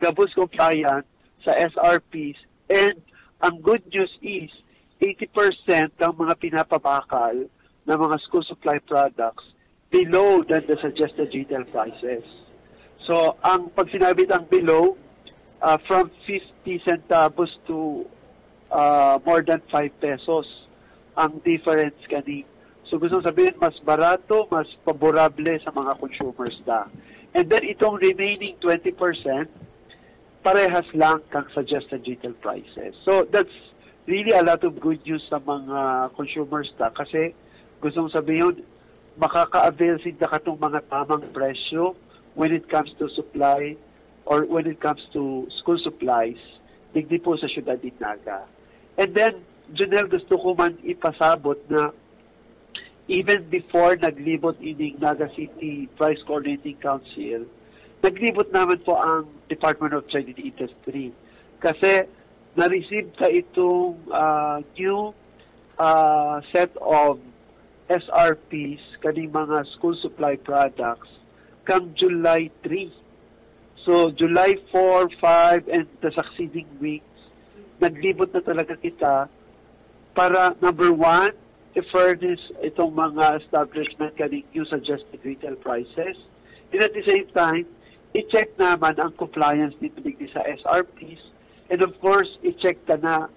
Gabos compliant sa SRPs. And ang good news is 80% ng mga pinapabakal na mga school supply products below than the suggested retail prices. So, ang pag sinabi ng below, from 50 centavos to more than 5 pesos ang difference kani. So, gusto sabihin, mas barato, mas favorable sa mga consumers na. And then, itong remaining 20%, parehas lang kang suggested retail prices. So that's really a lot of good news sa mga consumers ta kasi gustong sabihin makaka-avail sila katong mga tamang presyo when it comes to supply or when it comes to school supplies digdi po sa syudad din Naga. And then, Janelle, gusto ko man ipasabot na even before naglibot ining Naga City Price Coordinating Council, naglibot naman po ang Department of Trade and Industry kasi na-receive ka itong new set of SRPs kaning mga school supply products come July 3. So, July 4, 5, and the succeeding weeks, naglibot na talaga kita para, number 1, i-furnish itong mga establishment kaning new suggested retail prices. And at the same time, i-check naman ang compliance dito sa SRPs. And of course, i-check ka na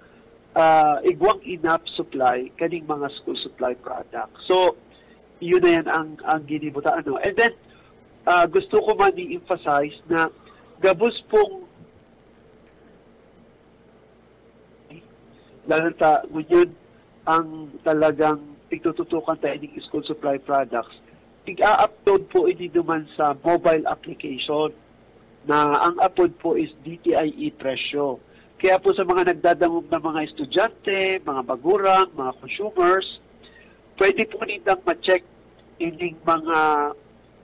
igwang enough supply kaning mga school supply products. So, yun na yan ang ginibuta. And then, gusto ko man i-emphasize na gabos pong lalo ta, yun ang talagang itututukan tayo ng school supply products. Ig-upload po ini naman sa mobile application na ang upload po is DTI e-presyo. Kaya po sa mga nagdadangog na mga estudyante, mga bagurang, mga consumers, pwede po nitang ma-check ining mga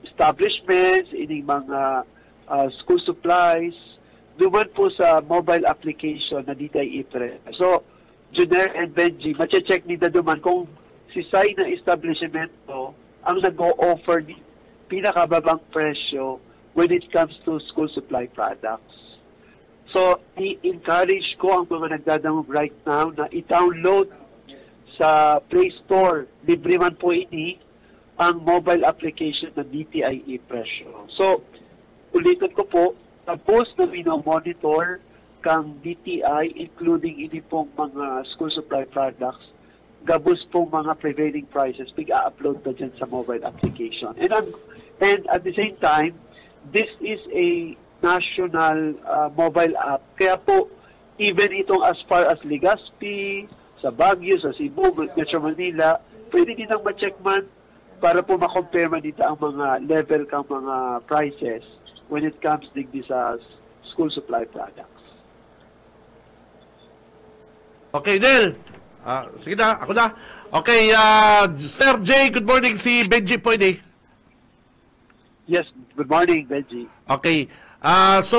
establishments, ining mga school supplies, duman po sa mobile application na DTI e-presyo. So, Junior and Benji, ma-check nila duman kung si say na establishmento ang nag-o-offer ni pinakababang presyo when it comes to school supply products. So, i-encourage ko ang mga nagdadamog right now na i-download sa Play Store. Libre man po ini ang mobile application ng DTI e-presyo. So, ulitin ko po, tapos na monitor kang DTI, including ini pong mga school supply products, gabos pong mga prevailing prices, pig-upload na dyan sa mobile application. And at the same time, this is a national mobile app. Kaya po, even itong as far as Legazpi, sa Baguio, sa Cebu, Metro Manila, pwede din ang ma-check man para po ma-compare man dito ang mga level kang mga prices when it comes digdi sa school supply products. Okay, Nel. Sige na, ako na. Okay, Sir Jay, good morning. Si Benji po ini. Yes, good morning, Benji. Okay. So,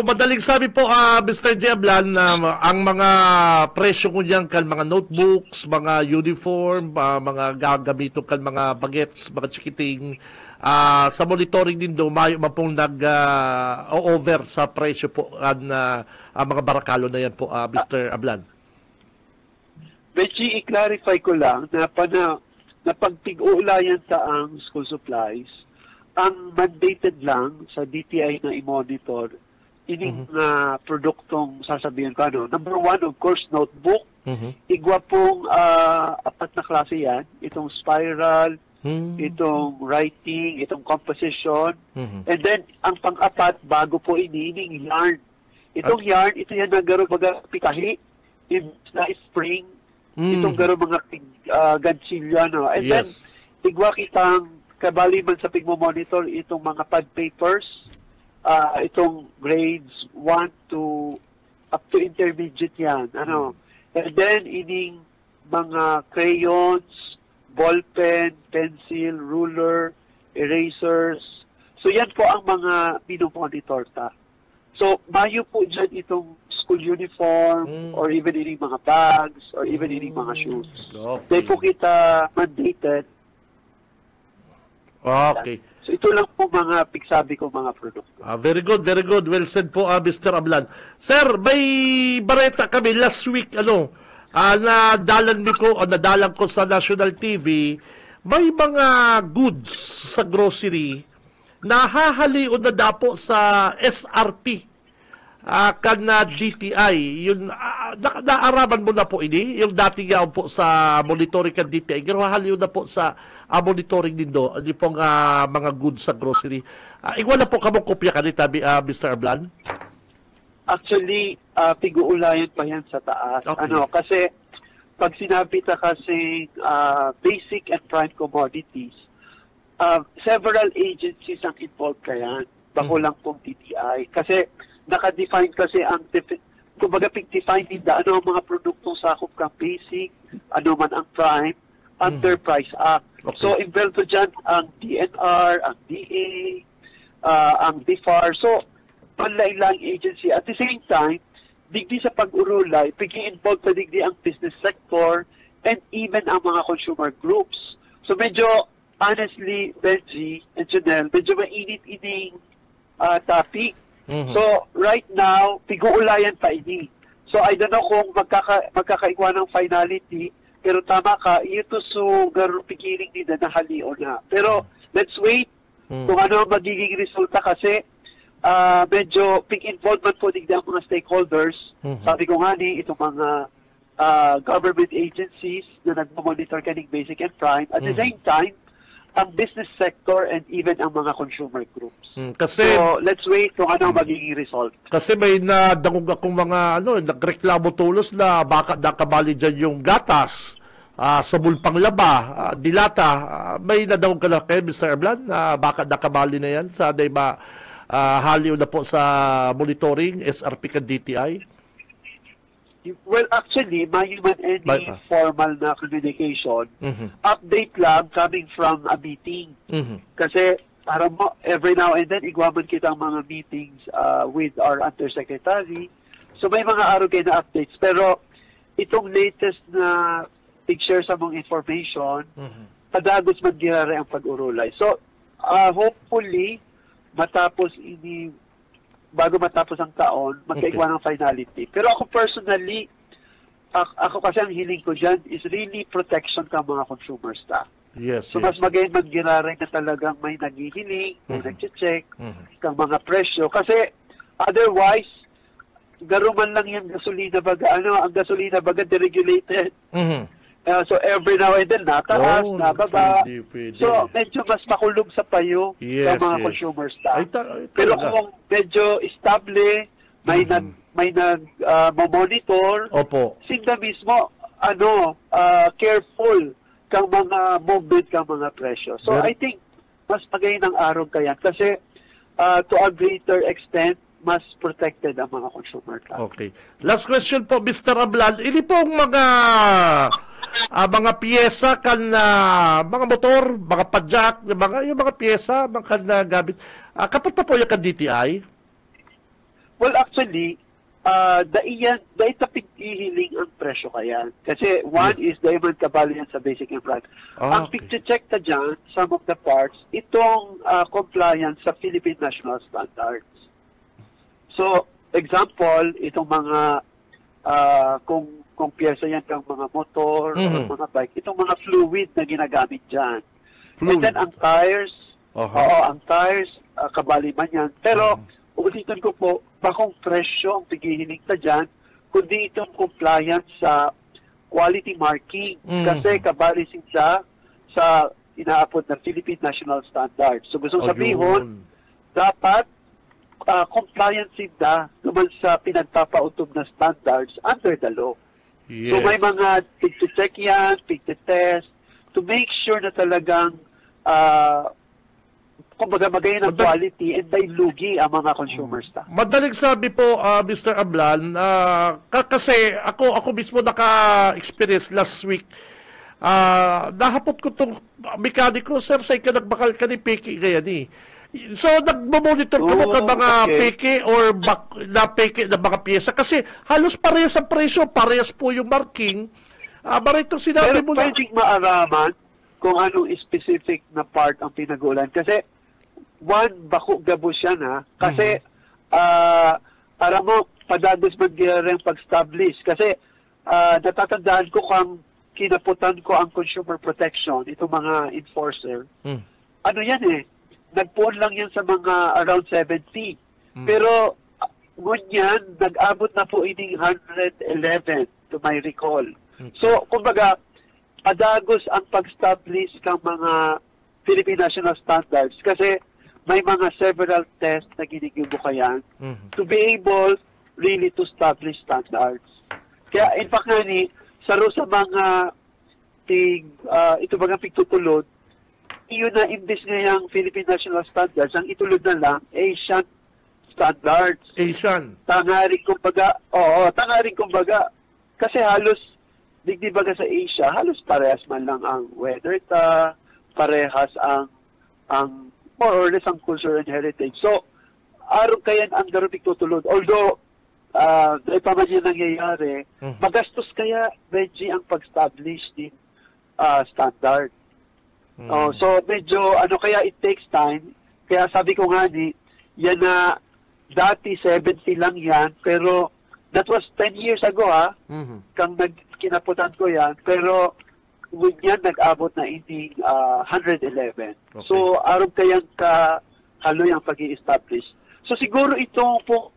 madaling sabi po, Mr. Jeblan, ang mga presyo ko niyan kan mga notebooks, mga uniform, mga gagamito kan mga bagets, mga chikiting, sa monitoring din do, mayo man pong nag-over sa presyo po ang mga barakalo na yan po, Mr. Ablan. Benji, i-clarify ko lang na pagpig-uulayan sa ang school supplies, ang mandated lang sa DTI na i-monitor, ining produktong sasabihin ko, number one, of course, notebook. Igwa pong 4 na klase yan. Itong spiral, itong writing, itong composition. And then, ang pang-apat, bago po ining yarn. Itong yarn, ito yan na garo baga pikahi, na spring, itong garo mga gansilyo. And then, igwa kitang kabali man sa pigmo-monitor itong mga pad papers, itong grades 1 to up to intermediate yan. And then, ining mga crayons, ballpen, pencil, ruler, erasers. So, yan po ang mga pinomonitor ta. So, mayo po dyan itong school uniform, or even ining mga bags, or even ining mga shoes. Dahil po kita mandated. Okay. So ito lang po mga pigsabi ko mga produkto. Very good, very good. Well said po, Mr. Ablan. Sir, may bareta kami last week, nadalang ko sa National TV, may mga goods sa grocery na hahaliw na dapo sa SRP. Kana DTI, yun, naaraman mo na po ini, yung dati nga po sa monitoring kan DTI, ginahaliw na po sa monitoring din do, hindi pong mga goods sa grocery. Igual na po kamong kopya kanita, Mr. Ablan? Actually, pig-uulayan pa yan sa taas. Okay. Kasi pag sinabi ta kasi basic and prime commodities, several agencies ang involved kayan, bako lang pong DTI. Kasi naka-define kasi ang kumbaga pig-define din ang mga produktong sakop kang basic, ano man ang prime, under Price Act. Okay. So, involved dyan ang DNR, ang DA, ang DFAR. So, panlailang agency. At the same time, digdi sa pag-urulay, pigi-involved sa digdi ang business sector and even ang mga consumer groups. So, medyo, honestly, Benji and Janelle, medyo mainit-ining topic. So, right now, pig-uulayan pa ini. So, I don't know kung magkakaigwa ng finality, pero tama ka, ito so garo pigiling nila na halio na. Pero, let's wait kung ano magiging resulta kasi medyo pig-involvement po digdi ang mga stakeholders. Sabi ko nga ni, itong mga government agencies na nag-monitor kaning basic and prime. At the same time, ang business sector and even ang mga consumer groups. So, let's wait kung ano magiging result. Kasi may nadangog akong mga nagreklamo tulos na baka nakabali dyan yung gatas sa bulpang laba, dilata. May nadangog ka na kayo, Mr. Ablan, baka nakabali na yan sa haliw na po sa monitoring, SRP ka DTI? Well, actually, may human any formal na communication. Update lang coming from a meeting. Kasi parang every now and then, igwaman kita ang mga meetings with our undersecretary. So may mga araw kayo na updates. Pero itong latest na picture sa mong information, padagos mag-girare ang pag-urulay. So hopefully, bago matapos ang taon, magkaigwa ng finality. Pero ako personally, ako kasi ang hiling ko dyan is really protection ka mga consumer staff. Yes, so mas magay mag-giraray na talagang may naghihiling, may nag-check, kang mga presyo. Kasi otherwise, garuman lang yung gasolina baga, ang gasolina baga deregulated. So every now and then, nataas, nababa. Pwede. So medyo mas makulog sa payo sa mga consumers ta. Pero kung medyo estable, may monitor, Opo. sinda mismo, careful kang mga movement kang mga presyo. So I think, mas pagay ng araw kayan kasi to a greater extent, mas protected ang mga consumer. Okay. Last question po, Mr. Ablan. Ini pong mga piyesa kan mga motor, mga padjak, yung mga piyesa, mga kan gamit. Kapag pa po yung kan DTI? Well, actually, daiyan tapig ihiling ang presyo kaya. Kasi one is the iman kabali yan sa basic infra. Ang picture-check ta dyan, some of the parts, itong compliance sa Philippine National Standards. So, example, itong mga kung piyesa yan kang mga motor o mga bike, itong mga fluid na ginagamit dyan. And then ang tires, ang tires, kabali man yan. Pero, ulitin ko po, bakong presyo ang pigihiling ta dyan, kundi itong compliance sa quality marking. Kasi kabali siya sa inaapod na Philippine National Standards. So, gusto sabihin, dapat compliance sila naman sa pinagpapautob na standards under the law. Yes. So may mga pig-check yan, pig-test, to make sure na talagang kumbaga magayon ang quality and dahil lugi ang mga consumers ta. Madaling sabi po, Mr. Ablan, kasi ako mismo naka-experience last week. Nahapot ko itong mekaniko, sir, sa ikanagbakal ka ni Piki ngayon eh. So, nagmamonitor ko ka mga peke or na peke na mga pyesa kasi halos parehas ang presyo, parehas po yung marking. Itong sinabi mo na. Pero pwedeng maaraman kung anong specific na part ang pinag-uulan. Kasi, bako gabo siya na. Kasi, para mo, padagos mag-ring pag-establish. Kasi, natatandaan ko kung kinaputan ko ang consumer protection, itong mga enforcer. Ano yan eh? Nagpuon lang yan sa mga around 70. Pero, ngunyan, nag-abot na po ining 111 to my recall. So, kumbaga, padagos ang pag-establish ng mga Philippine National Standards kasi may mga several tests na ginigubukayan to be able really to establish standards. Kaya, in fact, sa mga ito bagang pigtutulod, yun na imbis ngayang Philippine National Standards, ang itulod na lang, Asian Standards. Asian. Tangaring kumbaga, kasi halos, digdi baga sa Asia, halos parehas man lang ang weather parehas ang more or less ang culture and heritage. So, araw kayan ang darupig tutulod. Although, dahil pa man yan nangyayari, magastos kaya, Reggie, ang pag-establish din standard. So medyo kaya it takes time. Kaya sabi ko nga yan na dati 70 lang yan, pero that was 10 years ago kang kinaputan ko yan, pero with yan nag-abot na hindi 111. Okay. So araw kayang haloy ang pag-i-establish. So siguro itong po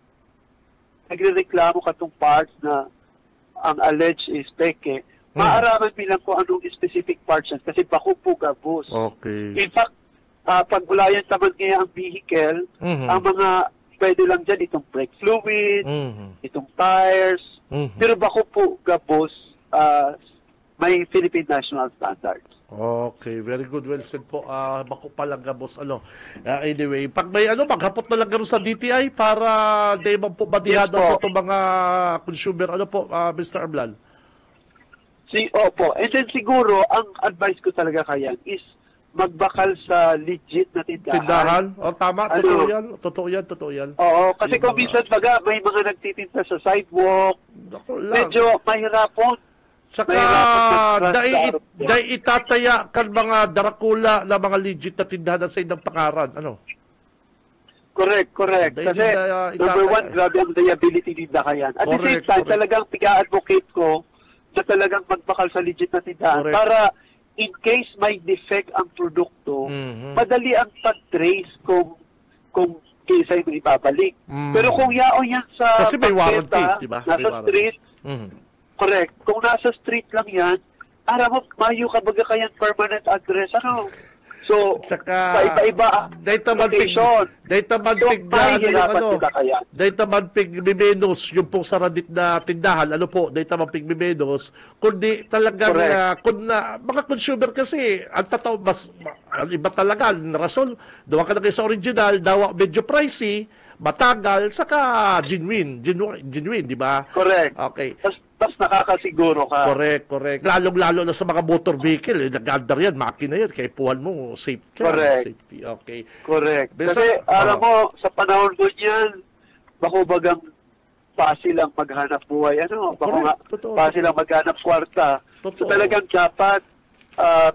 nagrereklamo katong parts na ang alleged is peke. Maaraman bilang ko anong specific parts yan kasi bako po gabos. Okay. In fact, pag ulayan taman kaya ang vehicle, ang mga pwede lang dyan itong brake fluid, itong tires, pero bako po gabos may Philippine National Standards. Okay, very good. Well said po. Bako palang gabos. Anyway, pag may maghapot na lang gano'n sa DTI para di man po badihado sa itong mga consumer. Mr. Ablan? Opo. And then siguro, ang advice ko talaga kaya is magbakal sa legit na tindahan. Tama. Totoo yan. Oo, kasi kung minsan may mga nagtitinda sa sidewalk, medyo mahirapon. Saka, dahil itataya kan mga darakula na mga legit na tindahan sa inang pangaran. Correct. Kasi, number one, grabe ang liability nila kayan. At the same time, talagang piga-advocate ko na talagang magbakal sa legit na tindahan para in case may defect ang produkto, madali ang pag-trace kung kaysa mo ibabalik. Pero kung yaon yan sa Kasi may warranty, bangketa, di ba? May nasa warranty. street, Mhm. correct. Kung nasa street lang yan, mo, mayo ka baga kayan permanent address, ano? So, Tsaka, paiba-iba data man pig, location. data man So, pig, mahihirapan sila kaya. data man pig bimenos, yung pong saradit na tindahan, ano po, data man pig bimenos, kundi talagang, Correct. mga consumer kasi, ang tataw, ang iba talaga, ang rason, dawa ka na kayo sa original, dawa medyo pricey, matagal, saka genuine, di ba? Correct. Okay. Tapos nakakasiguro ka. Correct. Lalong-lalo na sa mga motor vehicle, nag-under yan, makina yan, kaya puwan mo, safe ka. Correct. Safety, okay. Correct. Bisa- Kasi, alam mo, sa panahon ko niyan, bagang fácil lang maghanap buhay. Ano? Correct. Totoo. Fácil lang maghanap kwarta. Totoo. So talagang dapat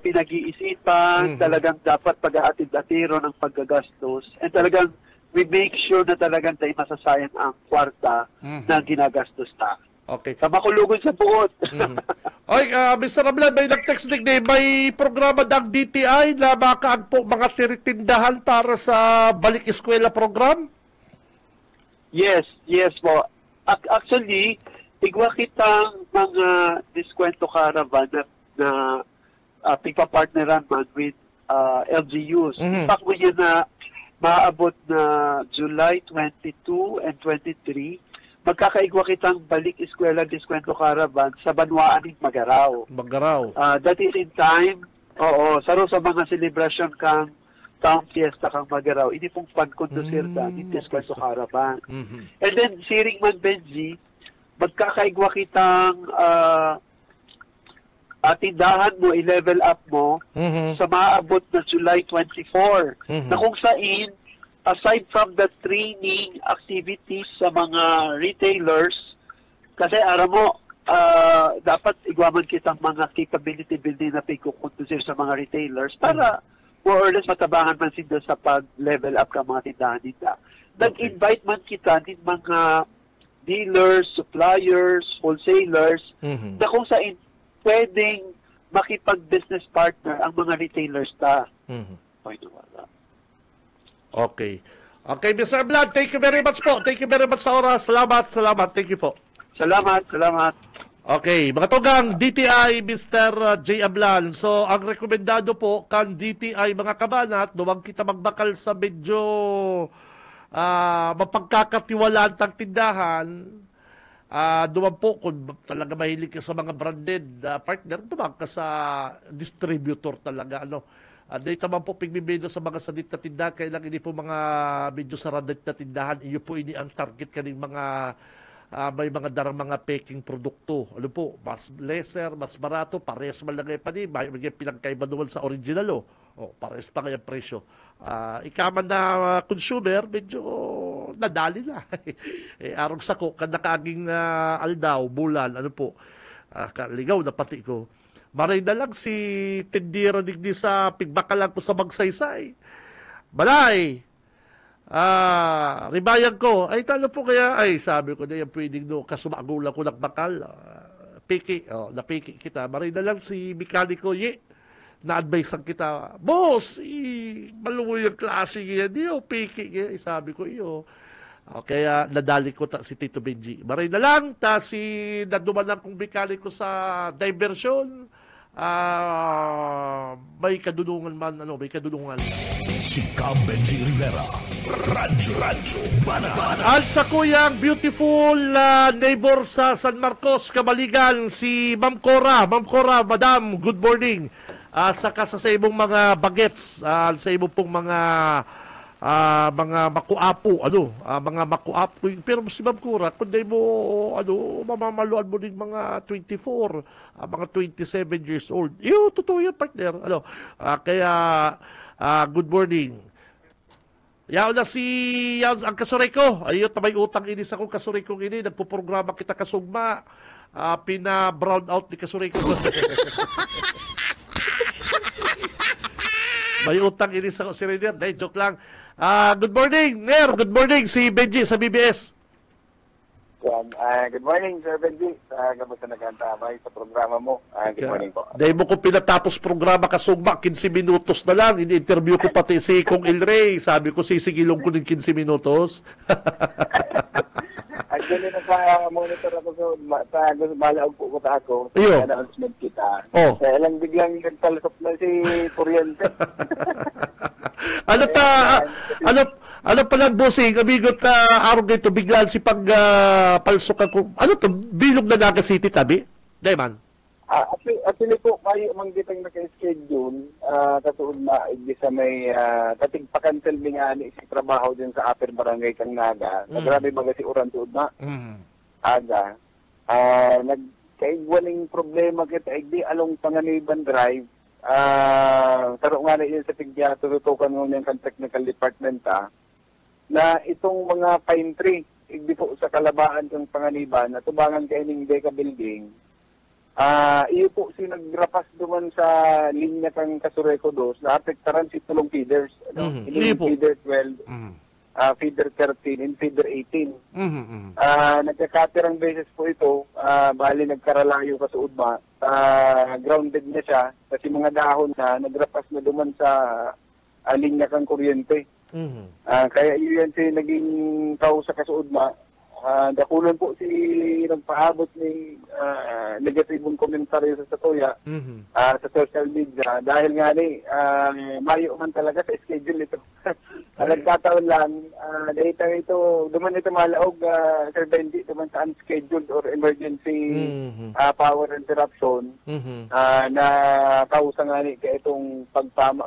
pinag-iisipan, talagang dapat pag-aatid-atiro ng paggagastos, and talagang we make sure na talagang tayo masasayang ang kwarta na ginagastos ta. Okay. Sa makulugon sa buot. Oy, Mr. Rablan, may nag-text din, may programa ng DTI na makaagpo mga tiritindahan para sa balik eskwela program? Yes po. Actually, igwa kitang mga diskwento caravan na pigpapartneran man with LGUs. In fact, mo yun na maabot na July 22 and 23, magkakaigwa kitang balik eskwela diskwento caravan sa Banwaan ng Magaraw. That is in time, saro sa mga celebration kang town fiesta kang Magaraw, ini pong pankondusir in diskwento caravan. And then, siring man Benji, magkakaigwa kitang tindahan mo, i-level up mo sa maabot na July 24, na kung saan, aside from the training activities sa mga retailers, kasi aram mo, dapat igwaman kitang mga capability building na pagkukondusir sa mga retailers para more or less matabangan man sila sa pag-level up ka mga tindahan nila. Nag-invite man kita din mga dealers, suppliers, wholesalers, na kung saan pwedeng makipag-business partner ang mga retailers ta. Okay. Okay, Mr. Rablan, thank you very much po. Thank you very much sa oras. Salamat. Thank you po. Salamat. Okay, mga tugang, DTI, Mr. J. Ablan. So, ang rekomendado po kan DTI, mga kabanat, huwag kita magbakal sa medyo mapagkakatiwalaan ng tindahan. Duwag po, kung talaga mahilig ka sa mga branded partner, duwag ka sa distributor talaga. Dito man po pigbibido sa mga sadit na tindahan, kailang ini po mga medyo saradit na tindahan, iyo po ini ang target kaning mga may mga darang mga peking produkto. Ano po, mas lesser, mas barato, pares man lang pa ni, may pinagkaiba naman sa original pares pa kaya presyo. Ikaman na consumer, medyo nadali na. Arong sako, kanakaging aldaw, bulan, ano po, kaligaw na pati ko. Maray na lang si tindira digdi sa pigbakalan ko sa Magsaysay. Balay! Ribayan ko, ay talo po kaya, ay sabi ko na yan pwedeng kasumagulang ko ng bakal. Napiki kita. Maray na lang si mekaniko, na-advise ang kita, boss, maluwi yung klase yan, piki, sabi ko, kaya nadali ko si Tito Benji. Maray na lang, si nadumalang kong mekaniko sa diversion, may kadulungan man, may kadulungan. Si Cam Benji Rivera, Radyo Bana. At sa kuyang beautiful neighbor sa San Marcos, Kamaligan, si Ma'am Cora. Ma'am Cora, Madam, good morning. Saka sa imong mga bagets, sa imong pong mga makuapo, mga makuapo. Pero si Ma'am Cora, kundi mo, mamamaluan mo din mga 24, mga 27 years old. Totoo yan, partner. Kaya, good morning. Yaw na ang kasuray ko. Ayun, may utang inis akong kasuray kong ini. Nagpuprograma kita kasugma. Pina-brown out ni kasuray ko. May utang inis ako si Rainier. Joke lang. Good morning, Ner. Good morning, si Benji sa BBS. Yan. Good morning, Sir Benji. Kamusta nagkantabay sa programa mo? Good morning po. Dahil mo ko pinatapos programa kasugma, 15 minutos na lang. Ini-interview ko pati si Kong El Rey. Sabi ko, sisigilong ko ng 15 minutos. Actually, naka-monitor ako sa malaog po ko ta ako. Iyo. Announcement kita. Oh. Kaya lang biglang nagtalasok na si Kuryente. Ano pala, bossing, amigot araw dito, biglaan si palsukan ko. Ano to, bilog na Naga City, tabi? Dayman? Actually po, may manggitang naka-schedule, katuod na, sa may, kating pa-cancel mi nga ni si trabaho din sa Upper Barangay Kang Naga. Grabe baga si Uran tuod na. Aga. Nagkaigwaling problema kita, igdi along Panganiban Drive. Taro nga na yun sa tigya, tututukan mo niyang technical department na itong mga pine tree, igdi po sa kalabaan ng Panganiban, na tubangan kayo ng Deca Building, iyo po si nagrapas duman sa linya kang Kasureco 2, na apektaran si tulong feeders. Feeder 12, feeder 13, and feeder 18. Nagkakatirang beses po ito, bali nagkaralayo ka sa Udma, grounded na siya, kasi mga dahon na nagrapas na duman sa linya kang kuryente. Kaya yun si naging tao sa Kasuudma. Dakulan po si nagpaabot ni negatibong komentaryo sa Satoya sa social media dahil nga ni mayo man talaga sa schedule ito. Nagkataon lang dahil ito duman ito malaog Sir Benji duman sa unscheduled or emergency power interruption na kausa nga ni kaya itong pagpama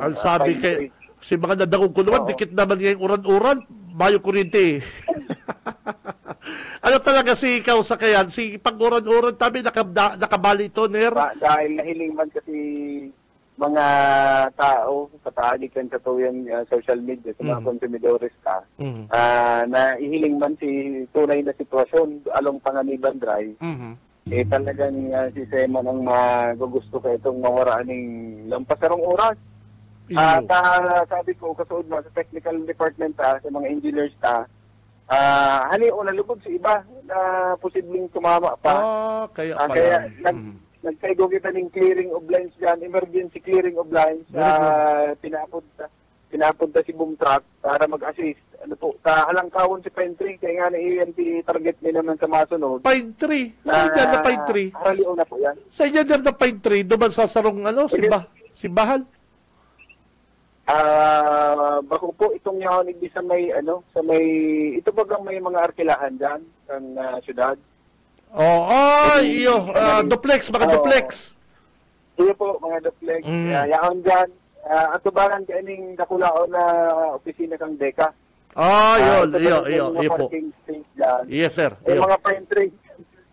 ang sabi kay si mga nadakong ko naman, dikit naman ngayong uran-uran, mayo kuryente. Ano talaga si ikaw sa kayan? Si pag-uran-uran tabi, nakabali ito, Ner? Dahil nahiling man kasi mga tao, patahalikan sa tuwing social media, sa mga konsumidores na ihiling man si tunay na sitwasyon along Panganiban Drive, talagang si Sema nang magugusto ka itong mawaraan ng lampasarong oras. Sabi ko, kasuod mo sa technical department sa mga engineers hani o nalubog si iba na posibleng tumama pa. Kaya nagkaigo kita ng clearing of lines dyan, emergency clearing of lines. Pinapunta si boom truck para mag-assist. Ano po, halangkawon si Pine Tree, kaya nga na EMT target niya naman sa masunod. Pine Tree? Sa inyo na Pine Tree? Haliw na po yan. Sa inyo na Pine Tree, duman sa sarong simbahan? Bako po itong yahonig sa may ito bagang may mga arkilahan dyan ng syudad. Duplex, mga duplex. Iyo po, mga duplex. Yahon dyan. At tubangan kaning nakulaon na opisina kang Deca. Iyo po. Yes, sir. Mga pine tree.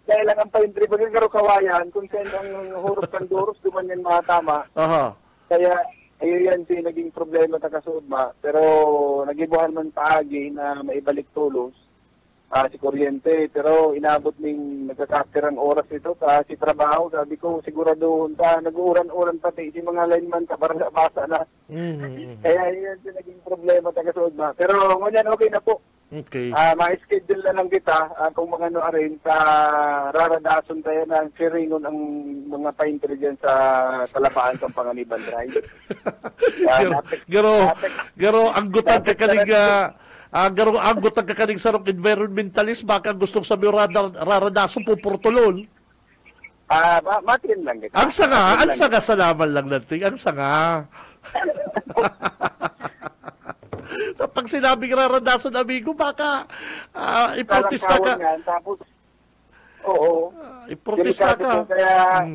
Dahil lang ang pine tree, pagkagaro kawayan, kung saan ang huruf kang duros, duman yan mga tama. Kaya, ayun yan si naging problema ta Kasuudma, pero nagibuhan man paagi na maibalik tulos si kuryente, pero inabot ning nagkakapirang oras ito kasi trabaho. Sabi ko siguraduhon ta nag-uuran-uran pati si mga lineman ta para basa na. Kaya yan si naging problema ta Kasuudma, pero ngunyan okay na po. Okay. Ma-schedule na lang kita kung mga ano rin sa raradason tayo ng siringon ang mga pine tree dyan sa talapaan ng Panganiban Drive. Garo, anggutan ka kaling anggutan ka kaling sarong environmentalist, baka gustong sabi raradason po purtulol. Matin lang kita. Ang sanga salaman lang natin. Ang sanga. Pag sinabing raradason, amigo, baka iprotesta ka. Tapos, iprotesta ka. Kaya,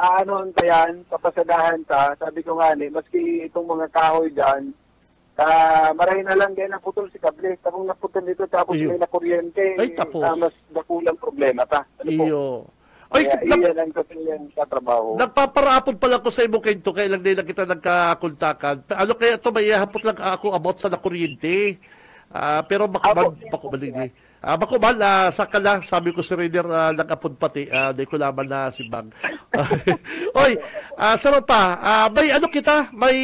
aanoon ka yan, papasadahan ka. Sabi ko nga maski itong mga kahoy dyan, maray na lang din naputol si kable. Tapos naputol dito, tapos may nakuryente. Mas dakulang problema ta. Iyan ang kasiyan sa trabaho. Nagpaparapod pala ko sa imo kento, kaya lang din na kita nagkakontakan. Ano kaya ito, may hapot lang ako about sa nakuryente. Pero baka balik ni. Bako man, saka lang, sabi ko si Rainer, nag-apod pati, di ko laman na si Bang. Oy, sarap pa, may ano kita, may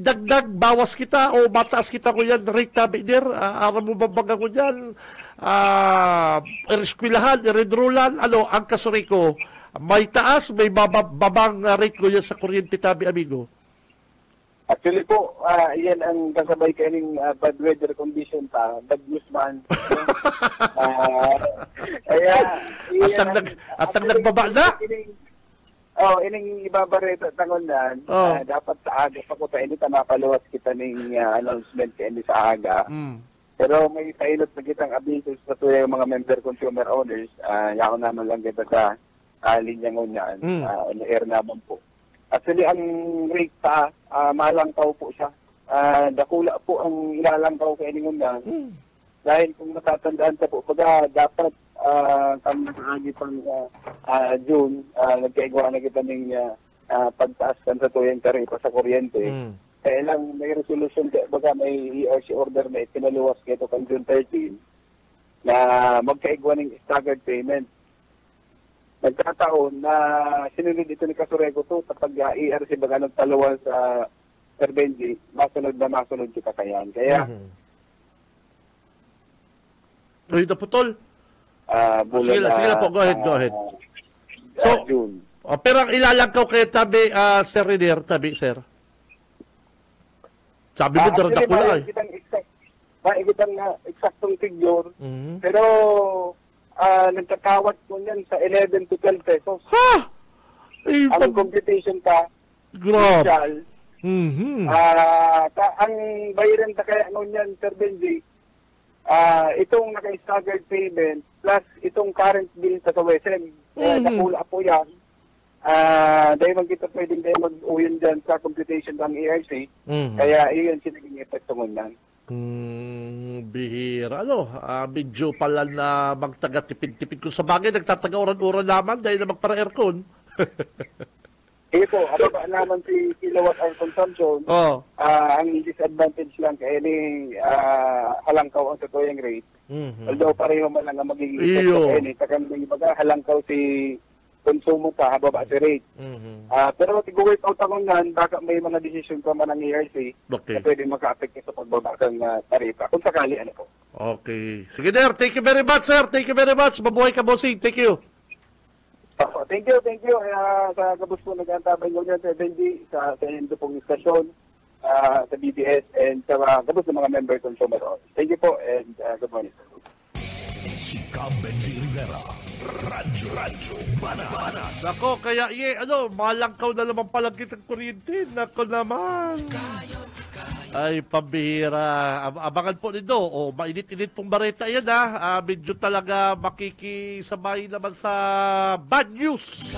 dagdag, bawas kita, o mataas kita ko yan, rate na, Rainer, aram mo babaga ko yan, iriskwilahan, iredrulan, ano, ang kasuri ko, may taas, may babang rate ko yan sa kuryente tabi, amigo. Actually po, yan ang kasabay kaning bad weather condition pa, bad news man. Kaya, at ang nagbaba na? Ining ibabareta tangonan, dapat sa aga pa ko tayo nito mapaluwas kita ng announcement kayo sa aga. Pero may pilot na kitang abisos sa tuya yung mga member consumer owners, yako naman lang kita sa linya ngunyan, on air naman po. Actually, ang rate pa, malangkaw po siya. Dakula po ang ilalangkaw kay Ningundan. Dahil kung matatandaan sa po, dapat kami maagi pang June, nagkaigwa na kita ng pagtaas kan sa tuyang taripa sa kuryente. Kaya lang may resolution, baga may ERC order na itinaluwas kito kan June 13 na magkaigwa ng staggered payment. Nagkataon na sinunod ito ni Kasurego to kapag ERC baga nagtaluan sa Sir Benji, masunod kita kayan. Kaya, Uy, naputol. Sige lang po, go ahead. So, pero ang ilalangkaw kayo tabi, Sir Renier, sir. Sabi mo, darada ko lang. Maikitang na eksaktong figure, pero nagkakawat ko niyan sa 11 to 12 pesos. Ha? Ang computation pa, grabe. Ang bayaran ta kaya noon yan, Sir Benji, itong naka-staggered payment plus itong current bill sa WSM, nakula po yan. Dahil man kita pwedeng mag-uyin dyan sa computation ng ERC, kaya iyon sinaging epekto mo yan. Bihira. Medyo pala na magtaga-tipid-tipid. Kung sa bagay, nagtataga-uran-uran naman dahil na magpara-aircon. Po, ababa naman si kilowatt hour consumption. Ang disadvantage lang kaya ni halangkaw ang tutuyang rate. Although pareho man lang ang magiging epekto kaya ni takang may baga halangkaw si konsumo pa, hababa si rate. Pero tig-work out ako nga, baka may mga decision pa man ng ERC na pwede maka-affect ito pagbaba ng taripa. Kung sakali, ano po. Okay. Sige, sir. Thank you very much, sir. Thank you very much. Mabuhay ka, bossing. Thank you. Thank you. Sa kabus po nag-antabay nyo dyan sa Benji, sa ito pong istasyon, sa BBS, and sa kabus ng mga member consumer. Thank you po, and good morning. Si Benji Rivera, Radyo Banana. Nako, kaya malangkaw na naman palang kitang kuryente. Nako naman. Ay, pambihira. Abangan po nito. Mainit-init pong bareta yan, medyo talaga makikisabay naman sa bad news.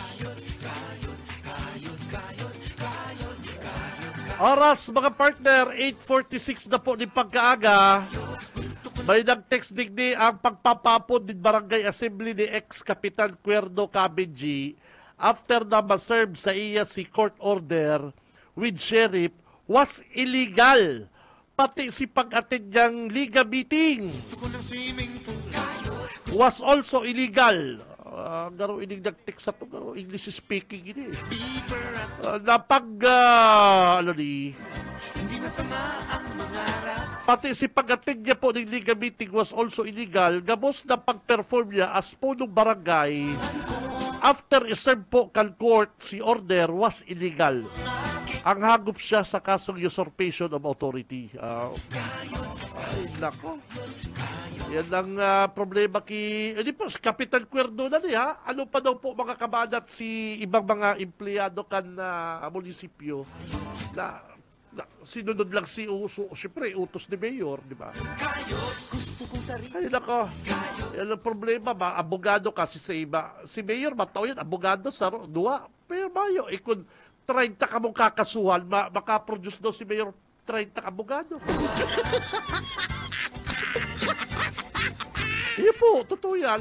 Oras, mga partner, 8:46 na po ni pagkaaga. May nag-text digdi ang pagpapapod din Barangay Assembly ni ex-Kapitan Cuerdo Cabenji after na ma-serve sa iya si court order with sheriff was illegal. Pati si pag-attend niyang Liga meeting was also illegal. Garo ining nag-text sa to, garo English speaking ini. Pati si pag-attend niya po ng Liga meeting was also illegal. Gabos na pag-perform niya as punong barangay after iserve po kan court si order was illegal. Ang hagop siya sa kasong usurpation of authority. Ay, nako. Yan ang problema hindi po, si Kapitan Cuerdo na niya. Ano pa daw po mga kabanat si ibang mga empleyado kan munisipyo na sinunod lang si Uso. Siyempre, utos ni Mayor, di ba? Ay, nako. Yan ang problema ba? Abogado kasi sa iba. Si Mayor, mataw yan, abogado sa duwa. Pero Mayo, kung 30 ka mong kakasuhan, makaproduce daw si Mayor 30 abogado. Iyo po, totoo yan.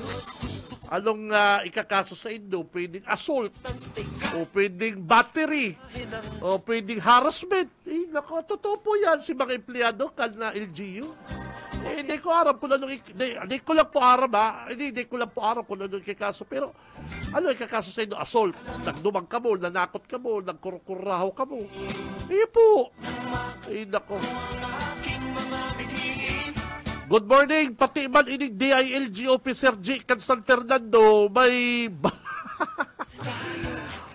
Anong ikakaso sa Indo? Pwedeng assault, o pwedeng battery, o pwedeng harassment. Nako, totoo po yan si mga empleyado kan na LGU. Hindi ko aram kung ano, hindi ko lang po aram ha, hindi ko lang po aram kung ano ikakaso, pero ano ikakaso sa inyo, assault, nagdumang ka mo, nanakot ka mo, nagkurkurahaw ka mo. Iyo po. Ay, nako. Good morning, pati man ining DILG Officer G. San Fernando, may...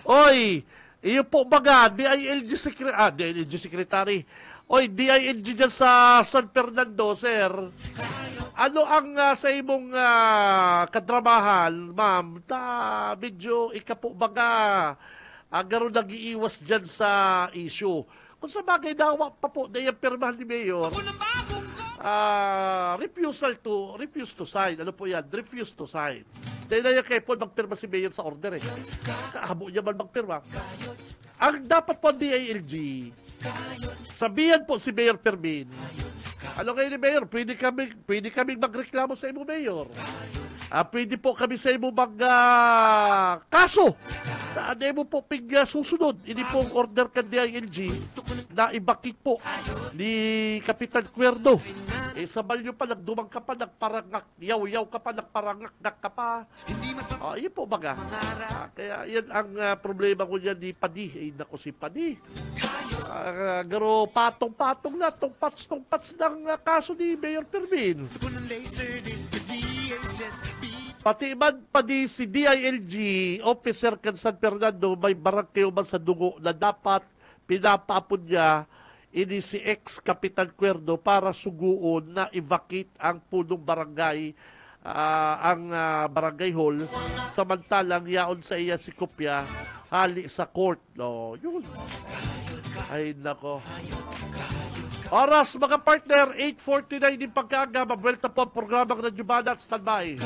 Oy, iyo po baga, DILG Secretary. Oy, DILG dyan sa San Fernando, sir. Ano ang sa imong katrabahan, ma'am, na medyo ikapo baga, garo nag-iiwas dyan sa issue. Kung sa bagay dawa pa po, na yung pirmahan ni Mayor, refuse to sign. Ano po yan? Refuse to sign. Dahil na yung kay Paul magpirma si Mayor sa order eh. Kahabo niya man magpirma. Ang dapat po ang DILG, sabihan po si Mayor Fermin, ano kayo ni Mayor, pwede kami magreklamo sa imo, Mayor. Pwede po kami sa imo kaso. Ano mo po susunod. Ini pong order ka DILG na ibakit po ni Kapitan Cuerdo. Sabal nyo pa, nagdumang ka pa, nagparangak, yaw-yaw ka pa, nagparangak ka pa. Yun po baga. Kaya yan ang problema ko dyan ni Padi. Naku si Padi. Garo patong-patong na, tungpats ng kaso ni Mayor Fermin. Pati man pa di si DILG, Officer San Fernando, may barangay man sa dugo na dapat pinapapon niya ini si ex-Kapitan Cuerdo para suguon na evacuate ang punong barangay, ang barangay hall, samantalang yaon sa iya si Kopya, hali sa court. No, yun. Ay, nako. Oras, mga partner, 8:49 din pagkaga. Mabwelta po ang programang Radyo Banat. Standby.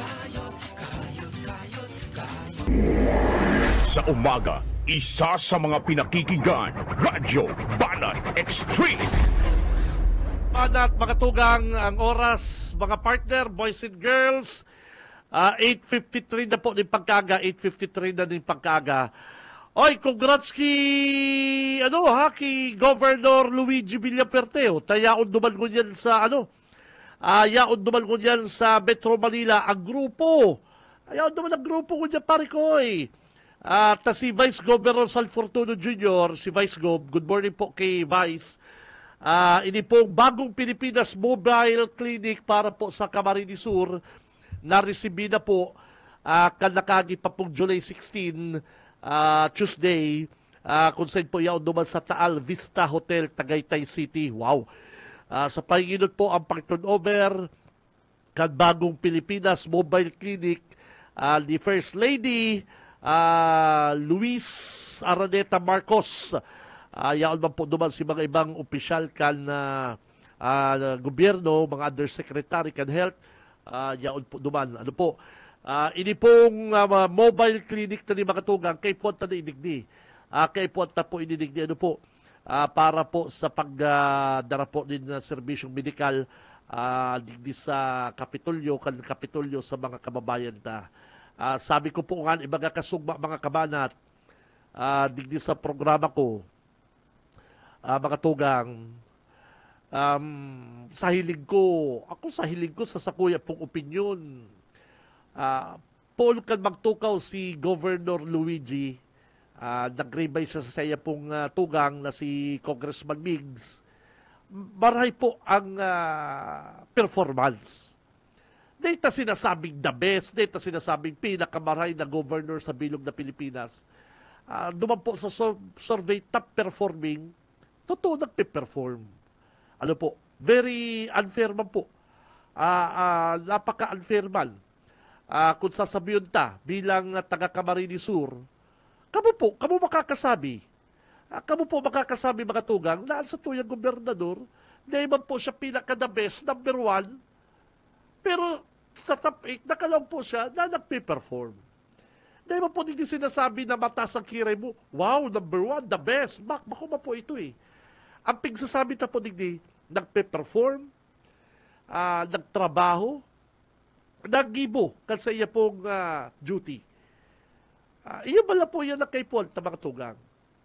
Sa umaga, isa sa mga pinakikinggan, Radyo Banat Extreme. Banat, mga tugang, ang oras, mga partner, boys and girls, 8:53 na po din pagkaga, 8:53 na din pagkaga. Oy, congrats kay Governor Luigi Villaperteo. Yaon duman ko yan sa yaon duman ko yan sa Metro Manila ang grupo. Yaon duman ang grupo ko dyan, pare ko eh. Si Vice Governor Sal Fortuno Jr., si Vice Gov, good morning po kay Vice. Ini pong bagong Pilipinas Mobile Clinic para po sa Camarines Sur. Na-receive na po kanakagi pa pong July 16, Tuesday, kung saan po yaon duman sa Taal Vista Hotel, Tagaytay City. Wow! Sa Panginoon po ang pag-turnover kan bagong Pilipinas Mobile Clinic ni First Lady Luis Araneta Marcos. Yaon man po duman si mga ibang opisyal kan gobyerno, mga undersecretary kan health. Yaon po duman. Ano po? Ini pong mobile clinic na ni mga tugang kay Puanta na inigni. Kay Puanta po ininigni. Ano po? Para po sa pagdara po din na serbisyong medikal digdi sa Kapitolyo, kan Kapitolyo sa mga kababayan ta. Sabi ko po nga, ibaga kasugba mga kabanat, digdi sa programa ko, mga tugang, sa hilig ko sa sakuya pong opinyon. Paul kan magtukaw si Governor Luigi, nagribay siya sa iya pong tugang na si Congressman Migs. Maray po ang performance. Dito sinasabing the best, dito sinasabing pinakamaray na governor sa bilog na Pilipinas. Duman po sa survey top performing, totoo nagpe-perform. Ano po, very unfair man po. Napaka-unfair man. Kung sasabihin ta bilang taga Camarines Sur, kamo makakasabi. Kamo po makakasabi mga tugang na sa tuyang gobernador, na man po siya pinaka-the best, number 1, pero sa top 8, nakalaw po siya na nagpe-perform. Dahil mo po hindi sinasabi na mataas ang kiray mo, wow, number 1, the best. Bako ba po ito eh. Ang pigsasabi na po hindi, nagpe-perform, nagtrabaho, nagibo kasi iya pong duty. Iyo bala po yan na kay Paul na mga tugang.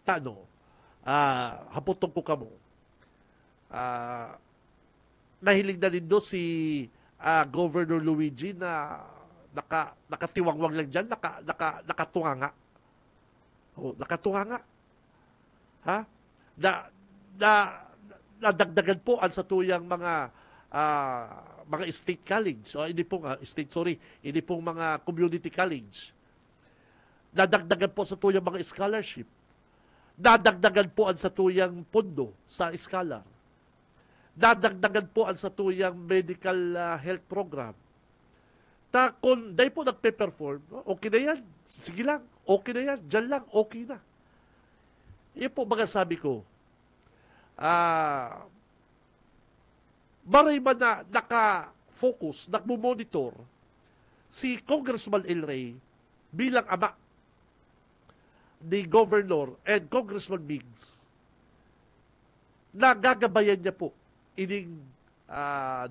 Tano, hapotong ko kamo. nahilig na nindo si Governor Luigi na nakatiwangwang lang dyan, nakatunganga. Nakatunganga. Ha? Nadagdagan po ang sa tuyang mga state college. Hindi pong mga community college. Nadagdagan po sa tuyang mga scholarship. Nadagdagan po ang sa tuyang pondo sa scholar. Nadagdagan po ang sa tuyang medical health program. Kung dahil po nagpe-perform, okay na yan. Sige lang, okay na yan. Diyan lang, okay na. Yan po mga sabi ko. Maray man na naka-focus, nagmumonitor si Congressman El Rey bilang ama ni Governor and Congressman Migs na gagabayan niya po ining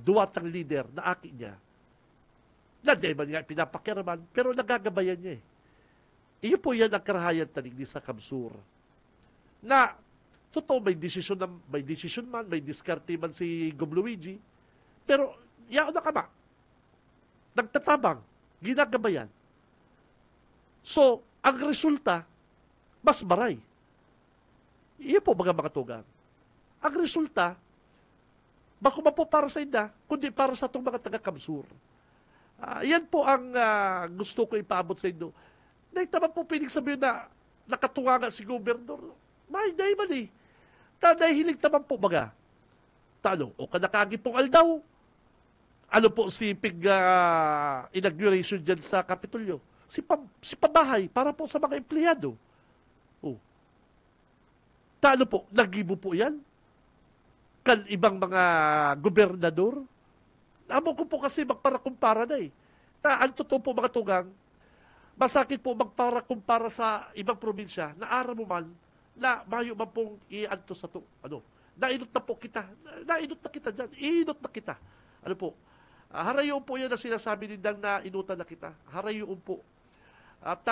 duwatang leader na aki niya. Na di man nga pinapakiraman, pero nagagabayan niya eh. Iyo po yan ang karahayan tanig ni sa Kamsur. Na, totoo, may decision man, may diskarte man si Gov. Luigi, pero, yao na kama. Nagtatabang, ginagabayan. So, ang resulta, mas maray. Iyo po mga tugang. Ang resulta, bako po para sa inda, kundi para sa itong mga taga-Kamsur. Yan po ang gusto ko ipaabot sa inyo. Naitaman po pinig sabihin na nakatuwa nga si Gobernador. Dahil man eh. Dahil hilig naman po baga. O kanakagi pong aldaw. Ano po si inauguration dyan sa Kapitolyo? Si pabahay para po sa mga empleyado. Po, nagibo po yan? Kan ibang mga gobernador? Amo ko po kasi magpara-kumpara na eh. Ang totoo po mga tugang, masakit po magpara-kumpara sa ibang probinsya na araw mo man, na mayo man pong ianto sa to. Nainot na po kita. Nainot na kita dyan. Inot na kita. Harayoon po yan na sinasabi nindang na inutan na kita. Harayoon po. At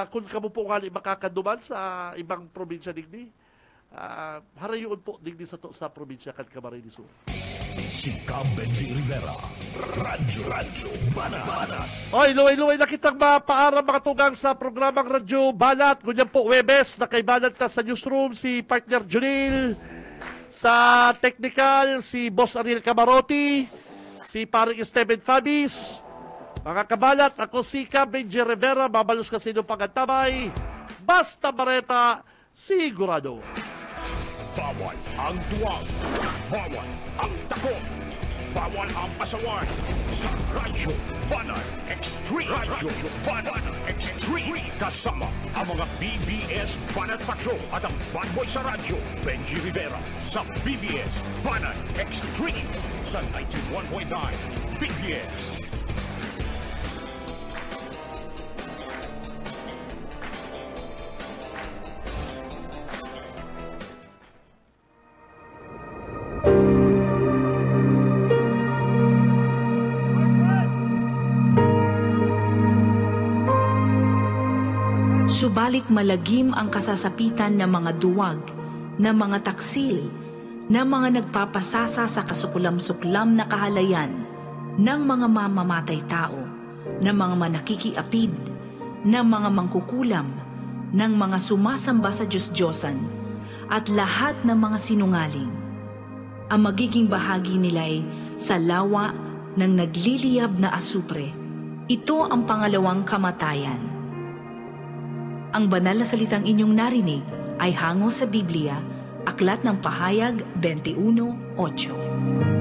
kung kamo po nga makakaduman sa ibang probinsya digdi, harayoon po digdi sa probinsya kan Camarines Sur. Si Benji Rivera, Radyo Banat. Luway na kitang mapaaram mga tugang sa programang Radyo Banat. Ganyan po, Webes, nakaibanat ka sa newsroom, si partner Junil, sa technical, si Boss Ariel Camarotti, si paring Steven Fabis. Mga kabalat, ako si Benji Rivera, mabalos ka sa inyong pangantabay. Basta Bareta, sigurado. Bawal ang duwag. Bawal ang takot. Bawal ang pasaway. Sa Radyo Banat Extreme. Radyo Banat Extreme. Kasama ang mga BBS Banat Patrol at ang bad boy sa radyo, Benji Rivera. Sa BBS Banat Extreme. Sa 91.9 BBS. Subalit malagim ang kasasapitan ng mga duwag, ng mga taksil, ng mga nagpapasasa sa kasukulam-suklam na kahalayan, ng mga mamamatay tao, ng mga manakikiapid, ng mga mangkukulam, ng mga sumasamba sa Diyos-Diyosan, at lahat ng mga sinungaling. Ang magiging bahagi nila ay sa lawa ng nagliliyab na asupre. Ito ang pangalawang kamatayan. Ang banal na salitang inyong narinig ay hango sa Biblia, Aklat ng Pahayag 21:8.